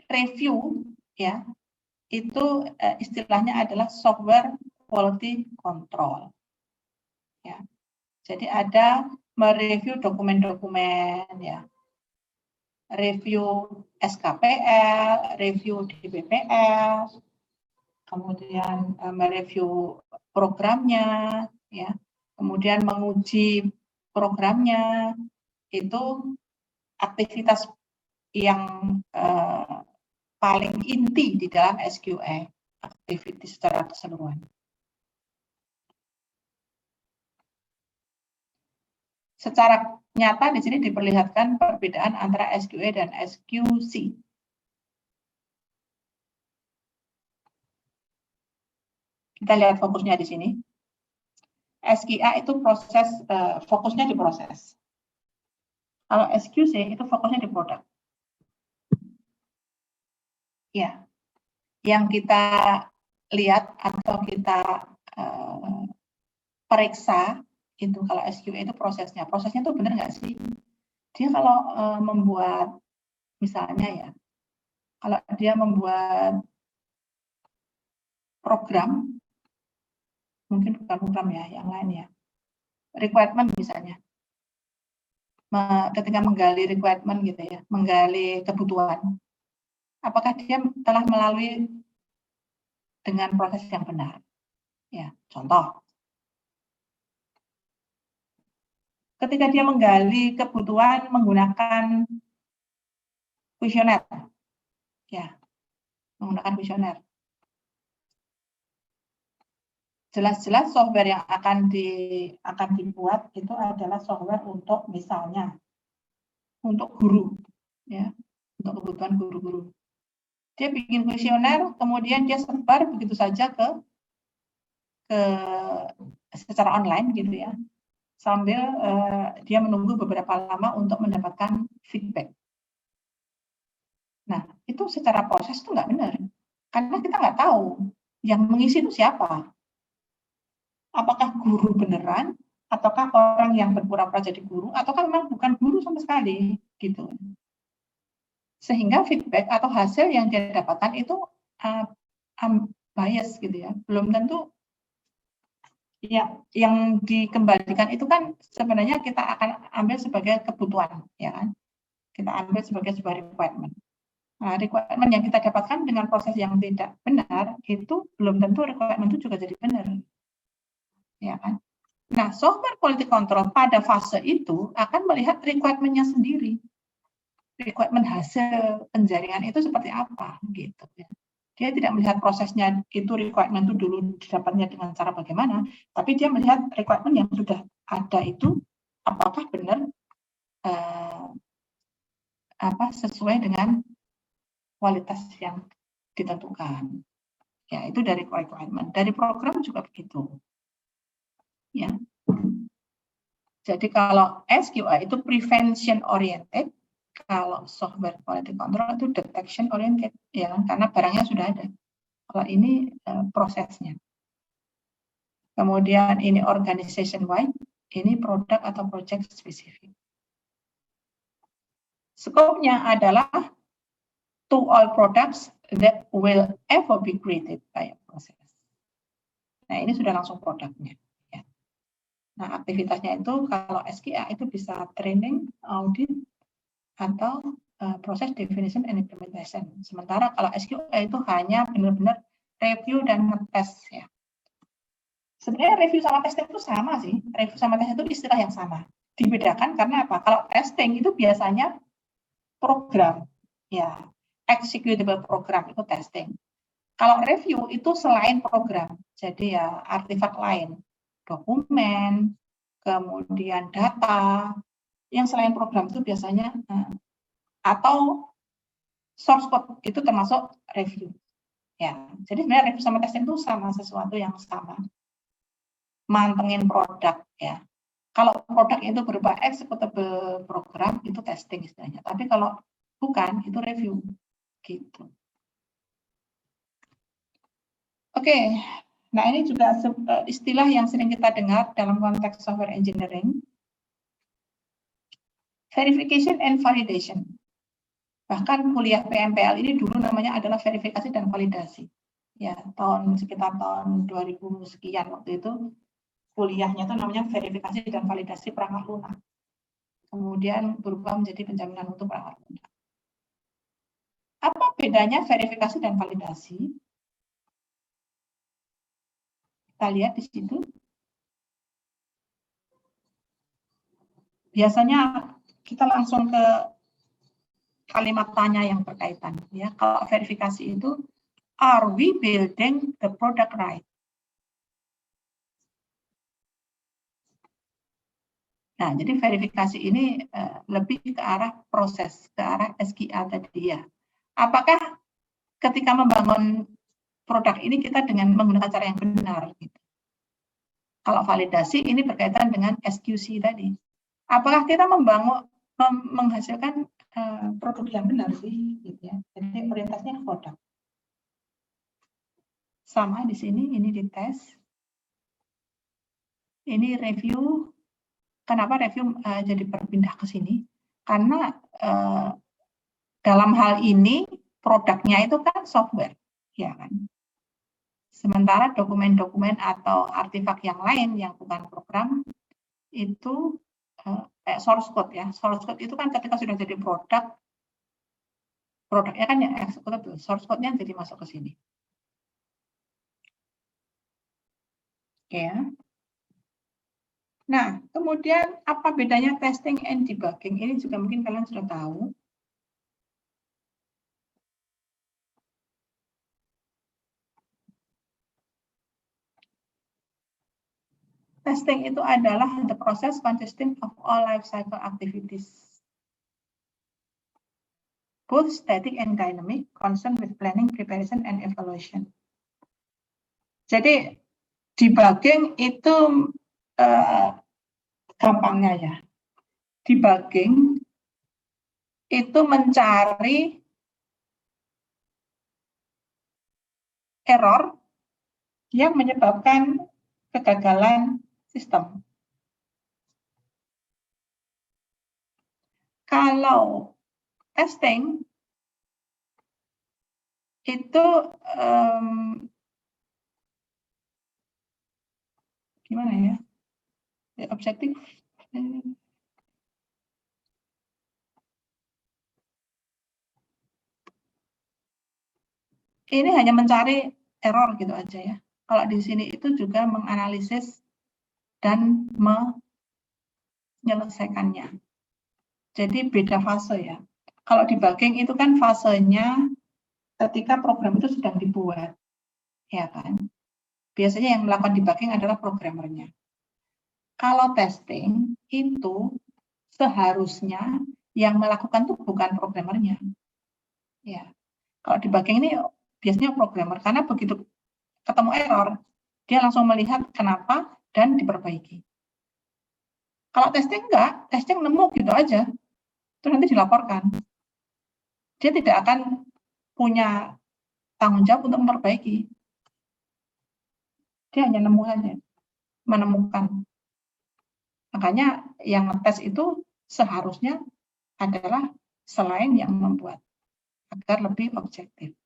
review, ya, itu istilahnya adalah software quality control. Ya, jadi ada mereview dokumen-dokumen, ya, review SKPL, review DBPL, kemudian mereview programnya, ya, kemudian menguji programnya. Itu aktivitas yang paling inti di dalam SQA, aktivitas secara keseluruhan. Secara nyata di sini diperlihatkan perbedaan antara SQA dan SQC. Kita lihat fokusnya di sini. SQA itu proses, fokusnya di proses. Kalau SQC itu fokusnya di produk. Ya, yang kita lihat atau kita periksa itu kalau SQA itu prosesnya itu benar nggak sih? Dia kalau membuat, misalnya ya, kalau dia membuat program, mungkin bukan program ya, yang lain ya, requirement misalnya, ketika menggali requirement gitu ya, menggali kebutuhan, apakah dia telah melalui dengan proses yang benar? Ya, contoh. Ketika dia menggali kebutuhan menggunakan kuesioner, ya, menggunakan kuesioner. Jelas-jelas software yang akan dibuat itu adalah software untuk misalnya untuk guru, ya, untuk kebutuhan guru-guru. Dia bikin kuesioner, kemudian dia sebar begitu saja ke secara online gitu ya. Sambil dia menunggu beberapa lama untuk mendapatkan feedback. Nah, itu secara proses itu nggak benar. Karena kita nggak tahu yang mengisi itu siapa. Apakah guru beneran, ataukah orang yang berpura-pura jadi guru, ataukah memang bukan guru sama sekali, gitu. Sehingga feedback atau hasil yang dia dapatkan itu bias gitu ya. Belum tentu ya, yang dikembalikan itu kan sebenarnya kita akan ambil sebagai kebutuhan, ya kan? Kita ambil sebagai sebuah requirement. Nah, requirement yang kita dapatkan dengan proses yang tidak benar itu belum tentu requirement itu juga jadi benar, ya kan? Nah, software quality control pada fase itu akan melihat requirement-nya sendiri, requirement hasil penjaringan itu seperti apa, gitu ya. Dia tidak melihat prosesnya itu requirement itu dulu didapatnya dengan cara bagaimana, tapi dia melihat requirement yang sudah ada itu apakah benar sesuai dengan kualitas yang ditentukan. Ya, itu dari requirement. Dari program juga begitu. Ya. Jadi kalau SQA itu prevention oriented, kalau software quality control itu detection oriented, ya kan? Karena barangnya sudah ada. Kalau ini prosesnya. Kemudian ini organization wide, ini produk atau project spesifik. Skopnya adalah to all products that will ever be created by a process. Nah, ini sudah langsung produknya. Ya. Nah, aktivitasnya itu kalau SQA itu bisa training, audit, atau proses definition and implementation. Sementara kalau SQA itu hanya benar-benar review dan ngetes ya. Sebenarnya review sama testing itu sama sih. Review sama testing itu istilah yang sama. Dibedakan karena apa? Kalau testing itu biasanya program, ya, executable program itu testing. Kalau review itu selain program, jadi ya artefak lain, dokumen, kemudian data, yang selain program itu biasanya atau source code itu termasuk review. Ya, jadi sebenarnya review sama testing itu sama, sesuatu yang sama. Mantengin produk ya. Kalau produk itu berupa executable program itu testing istilahnya. Tapi kalau bukan itu review gitu. Oke. Nah, ini juga istilah yang sering kita dengar dalam konteks software engineering. Verification and validation. Bahkan kuliah PMPL ini dulu namanya adalah verifikasi dan validasi. Ya, sekitar tahun 2000 sekian waktu itu kuliahnya itu namanya verifikasi dan validasi perangkat lunak. Kemudian berubah menjadi penjaminan mutu perangkat lunak. Apa bedanya verifikasi dan validasi? Kita lihat di situ. Biasanya kita langsung ke kalimat tanya yang berkaitan. Ya, kalau verifikasi itu, are we building the product right? Nah, jadi verifikasi ini lebih ke arah proses, ke arah SQA tadi ya. Apakah ketika membangun produk ini kita dengan menggunakan cara yang benar? Gitu. Kalau validasi ini berkaitan dengan SQC tadi. Apakah kita menghasilkan produk yang benar sih? Gitu ya. Jadi orientasinya ke produk. Sama di sini, ini dites. Ini review. Kenapa review jadi berpindah ke sini? Karena dalam hal ini produknya itu kan software, ya kan. Sementara dokumen-dokumen atau artefak yang lain yang bukan program itu source code ya. Source code itu kan ketika sudah jadi produk, produknya kan yang executable, source code-nya jadi masuk ke sini. Oke ya. Nah, kemudian apa bedanya testing and debugging? Ini juga mungkin kalian sudah tahu. Testing itu adalah the process consisting of all life cycle activities, both static and dynamic, concerned with planning, preparation, and evaluation. Jadi, debugging itu gampangnya ya. Debugging itu mencari error yang menyebabkan kegagalan sistem. Kalau testing itu gimana ya? Objektif. Ini hanya mencari error gitu aja ya. Kalau di sini itu juga menganalisis dan menyelesaikannya. Jadi beda fase ya. Kalau debugging itu kan fasenya ketika program itu sedang dibuat, ya kan. Biasanya yang melakukan debugging adalah programmernya. Kalau testing itu seharusnya yang melakukan itu bukan programmernya. Ya. Kalau debugging ini biasanya programmer, karena begitu ketemu error, dia langsung melihat kenapa dan diperbaiki. Kalau testing enggak, testing nemu gitu aja, terus nanti dilaporkan. Dia tidak akan punya tanggung jawab untuk memperbaiki. Dia hanya nemu saja, menemukan. Makanya yang ngetes itu seharusnya adalah selain yang membuat, agar lebih objektif.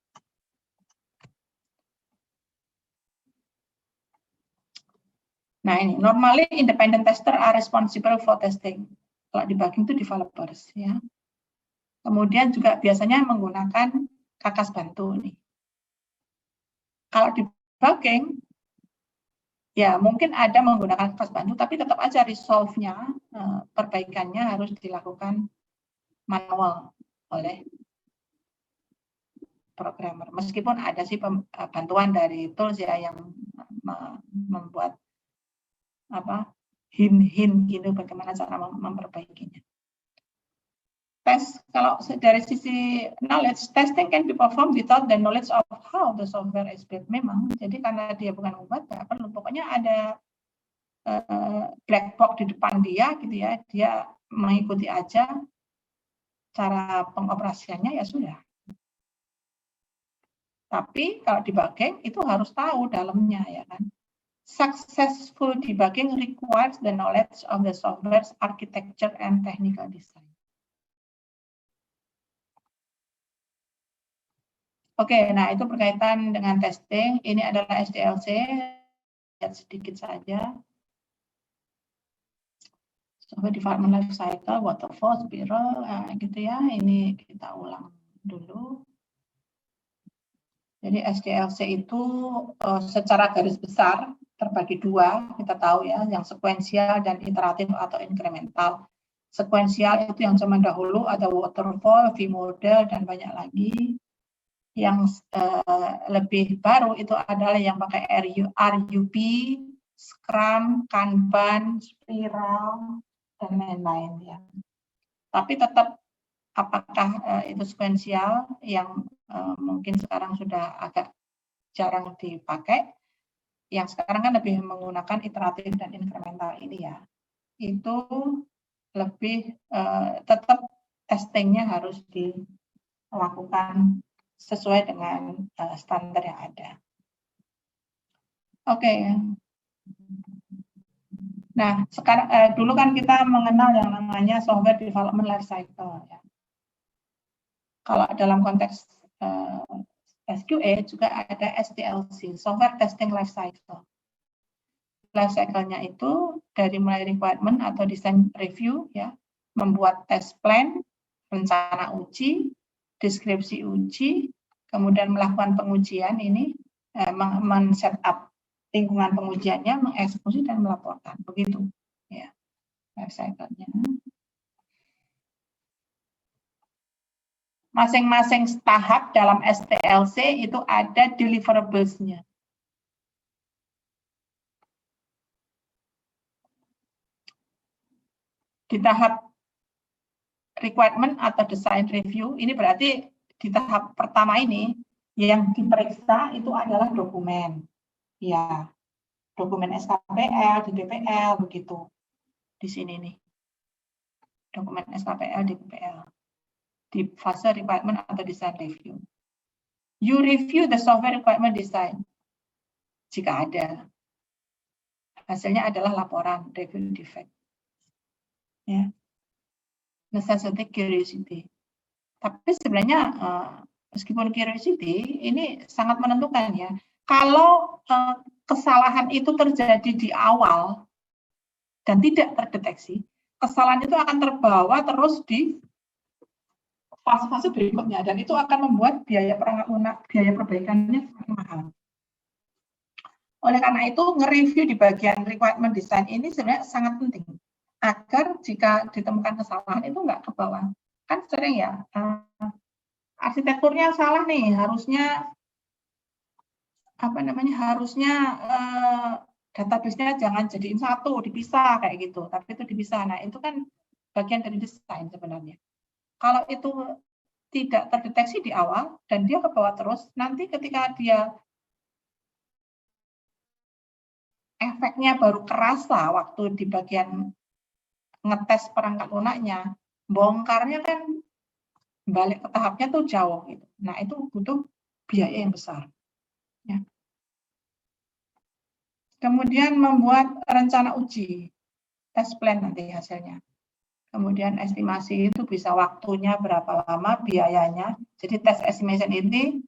Nah ini, normally independent tester are responsible for testing. Kalau debugging itu developers ya. Kemudian juga biasanya menggunakan kakas bantu nih. Kalau debugging, ya mungkin ada menggunakan kakas bantu, tapi tetap aja resolve-nya, perbaikannya harus dilakukan manual oleh programmer. Meskipun ada sih bantuan dari tools ya yang membuat hint gitu bagaimana cara memperbaikinya. Tes, kalau dari sisi knowledge, testing can be performed without the knowledge of how the software is built. Memang, jadi karena dia bukan membuat, nggak perlu. Pokoknya ada black box di depan dia, gitu ya. Dia mengikuti aja cara pengoperasiannya, ya sudah. Tapi kalau debugging itu harus tahu dalamnya, ya kan. Successful debugging requires the knowledge of the software's architecture and technical design. Oke, nah itu berkaitan dengan testing. Ini adalah SDLC, lihat sedikit saja. Software Development Life Cycle, Waterfall, Spiral, gitu ya. Ini kita ulang dulu. Jadi SDLC itu secara garis besar terbagi dua, kita tahu ya, yang sekuensial dan iteratif atau incremental. Sekuensial itu yang zaman dahulu ada Waterfall, V-model, dan banyak lagi. Yang lebih baru itu adalah yang pakai RUP, Scrum, Kanban, Spiral, dan lain-lain ya. Tapi tetap apakah itu sekuensial yang mungkin sekarang sudah agak jarang dipakai, yang sekarang kan lebih menggunakan iteratif dan incremental ini ya. Itu lebih tetap testingnya harus dilakukan sesuai dengan standar yang ada. Oke. Nah, sekarang dulu kan kita mengenal yang namanya software development life cycle ya. Kalau dalam konteks SQA juga ada SDLC, software testing life cycle. Life cycle-nya itu dari mulai requirement atau design review ya, membuat test plan, rencana uji, deskripsi uji, kemudian melakukan pengujian ini, men-set up lingkungan pengujiannya, mengeksekusi dan melaporkan, begitu ya life cycle-nya. Masing-masing tahap dalam SDLC itu ada deliverables-nya. Di tahap requirement atau design review, ini berarti di tahap pertama ini yang diperiksa itu adalah dokumen. Ya, dokumen SKPL, DPPL, begitu. Di sini nih. Dokumen SKPL, DPPL. Di fase requirement atau design review. You review the software requirement design. Jika ada. Hasilnya adalah laporan review defect. Ya. Necessity, curiosity. Tapi sebenarnya meskipun curiosity ini sangat menentukan ya. Kalau kesalahan itu terjadi di awal dan tidak terdeteksi, kesalahan itu akan terbawa terus di fase-fase berikutnya dan itu akan membuat biaya perbaikannya semakin mahal. Oleh karena itu, nge-review di bagian requirement design ini sebenarnya sangat penting agar jika ditemukan kesalahan itu nggak ke bawah. Kan sering ya, arsitekturnya salah nih, harusnya database-nya jangan jadiin satu, dipisah kayak gitu, tapi itu dipisah. Nah, itu kan bagian dari desain sebenarnya. Kalau itu tidak terdeteksi di awal dan dia ke bawah terus, nanti ketika dia efeknya baru kerasa waktu di bagian ngetes perangkat lunaknya, bongkarnya kan balik ke tahapnya tuh jauh gitu. Nah, itu butuh biaya yang besar. Ya. Kemudian membuat rencana uji, test plan nanti hasilnya. Kemudian estimasi itu bisa waktunya berapa lama, biayanya. Jadi test estimation ini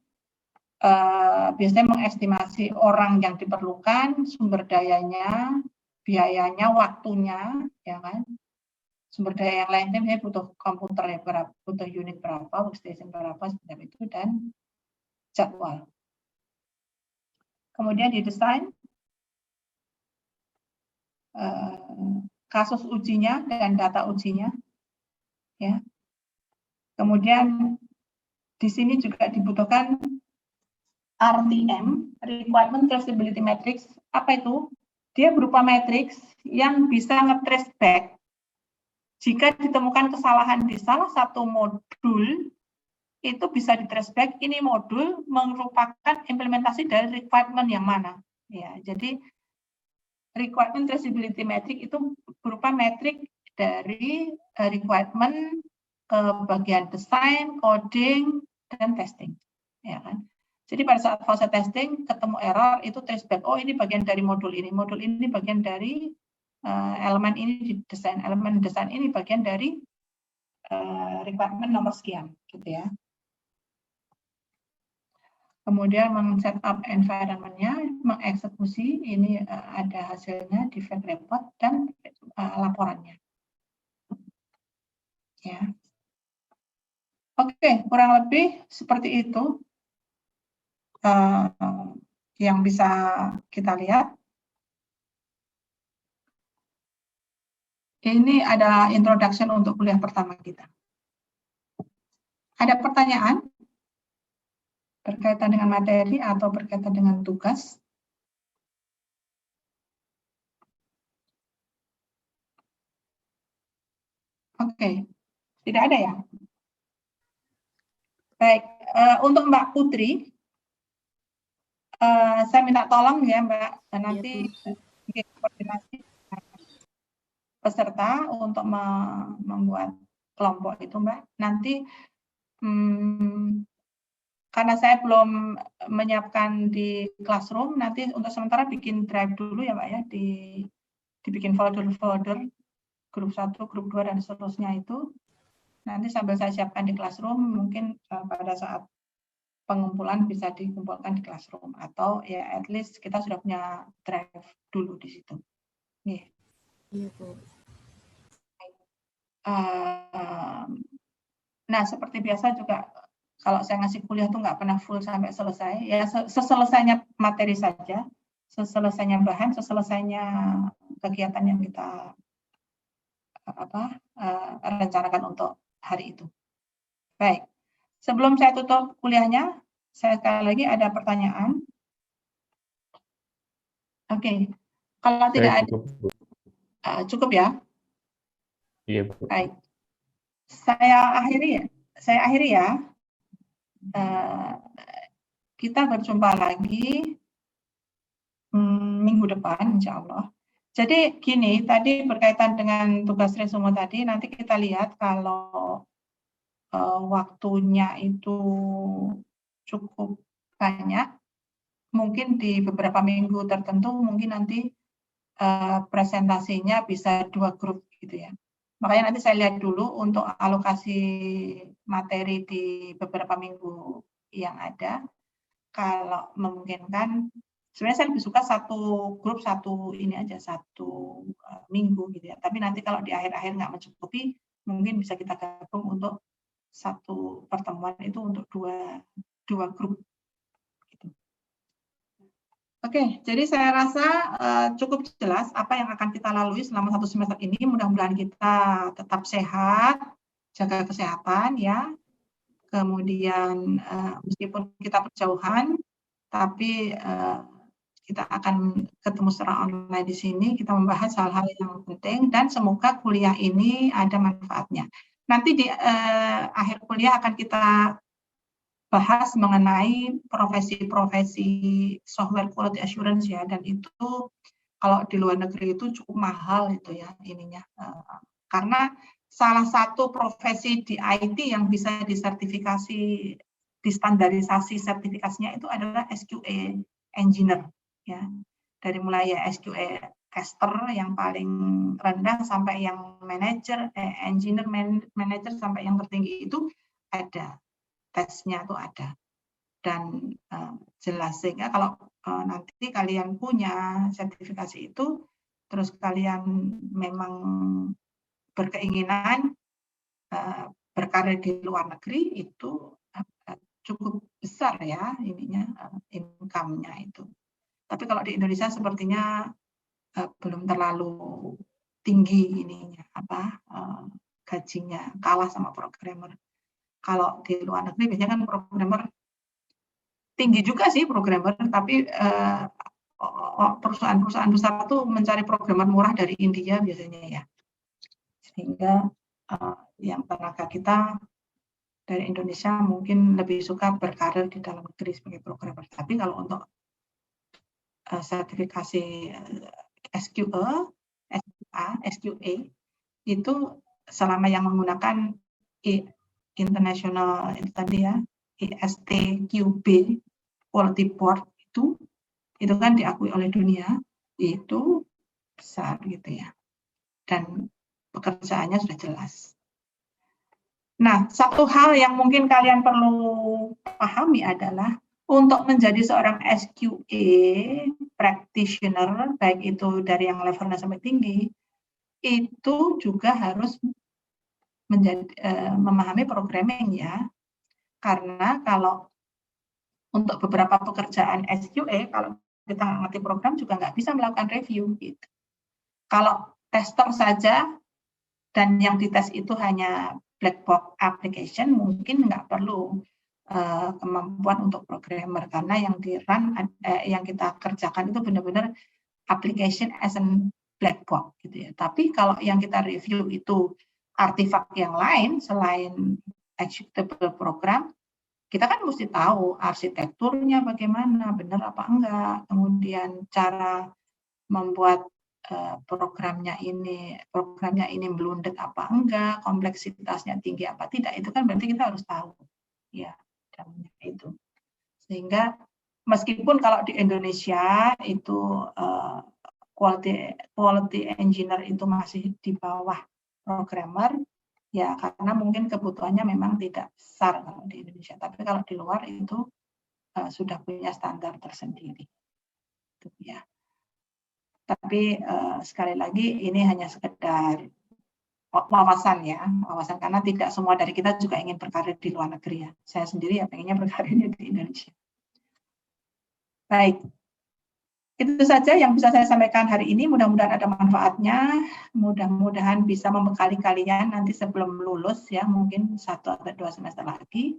biasanya mengestimasi orang yang diperlukan, sumber dayanya, biayanya, waktunya, ya kan. Sumber daya yang lainnya misalnya butuh komputer ya, butuh unit berapa, workstation berapa, seperti itu, dan jadwal. Kemudian didesain kasus ujinya dan data ujinya, ya. Kemudian di sini juga dibutuhkan RTM, Requirement Traceability Matrix. Apa itu? Dia berupa matriks yang bisa nge-trace back jika ditemukan kesalahan di salah satu modul, itu bisa di-trace back ini modul merupakan implementasi dari requirement yang mana. Ya, jadi Requirement Traceability Matrix itu berupa metrik dari requirement ke bagian desain, coding, dan testing. Ya kan? Jadi pada saat fase testing ketemu error itu trace back. Oh, ini bagian dari modul ini bagian dari elemen ini di desain, elemen desain ini bagian dari requirement nomor sekian, gitu ya. Kemudian men-setup environment-nya, mengeksekusi, ini ada hasilnya, defect report, dan laporannya. Ya. Oke, kurang lebih seperti itu yang bisa kita lihat. Ini ada introduction untuk kuliah pertama kita. Ada pertanyaan berkaitan dengan materi atau berkaitan dengan tugas? Oke, tidak ada ya? Baik, untuk Mbak Putri, saya minta tolong ya Mbak, nanti koordinasi peserta untuk membuat kelompok itu Mbak. Nanti karena saya belum menyiapkan di Classroom, nanti untuk sementara bikin drive dulu ya Mbak ya, dibikin folder-folder, grup 1, grup 2, dan seterusnya itu. Nanti sambil saya siapkan di Classroom, mungkin pada saat pengumpulan bisa dikumpulkan di Classroom, atau ya at least kita sudah punya drive dulu di situ. Nih. Iya, Bu. Nah, seperti biasa juga kalau saya ngasih kuliah tuh nggak pernah full sampai selesai. Ya, seselesainya materi saja, seselesainya bahan, seselesainya kegiatan yang kita rencanakan untuk hari itu. Baik, sebelum saya tutup kuliahnya, saya sekali lagi ada pertanyaan. Oke, kalau tidak ada, cukup ya? Iya, Bu. Baik, saya akhiri ya. Kita berjumpa lagi minggu depan, insya Allah. Jadi gini, tadi berkaitan dengan tugas resume tadi, nanti kita lihat kalau waktunya itu cukup banyak, mungkin di beberapa minggu tertentu, mungkin nanti presentasinya bisa 2 grup gitu ya. Makanya nanti saya lihat dulu untuk alokasi materi di beberapa minggu yang ada. Kalau memungkinkan, sebenarnya saya lebih suka 1 grup 1 ini aja, 1 minggu gitu ya. Tapi nanti kalau di akhir-akhir nggak mencukupi, mungkin bisa kita gabung untuk 1 pertemuan itu untuk 2 grup. Gitu. Oke, jadi saya rasa cukup jelas apa yang akan kita lalui selama 1 semester ini. Mudah-mudahan kita tetap sehat, jaga kesehatan ya. Kemudian meskipun kita berjauhan, tapi kita akan ketemu secara online di sini. Kita membahas hal-hal yang penting dan semoga kuliah ini ada manfaatnya. Nanti di akhir kuliah akan kita bahas mengenai profesi-profesi software quality assurance ya, dan itu kalau di luar negeri itu cukup mahal itu ya ininya, karena salah satu profesi di IT yang bisa disertifikasi, distandarisasi sertifikasinya itu adalah SQA engineer ya, dari mulai ya SQA tester yang paling rendah sampai yang manager, engineer manager sampai yang tertinggi itu ada. Tesnya itu ada dan jelas, sehingga kalau nanti kalian punya sertifikasi itu terus kalian memang berkeinginan berkarir di luar negeri, itu cukup besar ya ininya, income-nya itu. Tapi kalau di Indonesia sepertinya belum terlalu tinggi ininya gajinya, kalah sama programmer. Kalau di luar negeri biasanya kan programmer tinggi juga sih programmer, tapi perusahaan-perusahaan besar itu mencari programmer murah dari India biasanya ya. Sehingga yang tenaga kita dari Indonesia mungkin lebih suka berkarir di dalam negeri sebagai programmer. Tapi kalau untuk sertifikasi SQA itu selama yang menggunakan international itu tadi ya, ISTQB Quality Board itu kan diakui oleh dunia, itu besar gitu ya, dan pekerjaannya sudah jelas. Nah, satu hal yang mungkin kalian perlu pahami adalah untuk menjadi seorang SQA practitioner, baik itu dari yang levelnya sampai tinggi, itu juga harus memahami programming ya. Karena kalau untuk beberapa pekerjaan SQA, kalau kita nggak ngerti program juga nggak bisa melakukan review gitu. Kalau tester saja dan yang dites itu hanya black box application, mungkin nggak perlu kemampuan untuk programmer, karena yang yang kita kerjakan itu benar-benar application as a black box gitu ya. Tapi kalau yang kita review itu artifak yang lain selain executable program, kita kan mesti tahu arsitekturnya bagaimana, benar apa enggak, kemudian cara membuat programnya ini melundet apa enggak, kompleksitasnya tinggi apa tidak, itu kan berarti kita harus tahu ya dalamnya itu. Sehingga meskipun kalau di Indonesia itu quality engineer itu masih di bawah programmer, ya karena mungkin kebutuhannya memang tidak besar kalau di Indonesia, tapi kalau di luar itu sudah punya standar tersendiri. Itu ya. Tapi sekali lagi ini hanya sekedar wawasan ya, wawasan, karena tidak semua dari kita juga ingin berkarir di luar negeri ya. Saya sendiri ya pengennya berkarirnya di Indonesia. Baik. Itu saja yang bisa saya sampaikan hari ini, mudah-mudahan ada manfaatnya, mudah-mudahan bisa membekali kalian nanti sebelum lulus ya, mungkin 1 atau 2 semester lagi.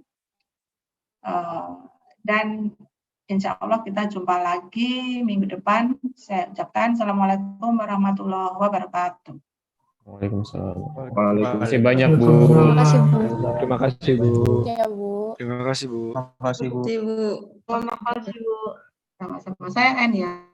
Dan insya Allah kita jumpa lagi minggu depan. Saya ucapkan Assalamualaikum warahmatullahi wabarakatuh. Waalaikumsalam. Terima kasih banyak, Bu. Terima kasih, Bu. Terima kasih, Bu. Ya, Bu. Terima kasih, Bu. Terima kasih, Bu. Terima kasih, Bu. Sama-sama. Saya N ya.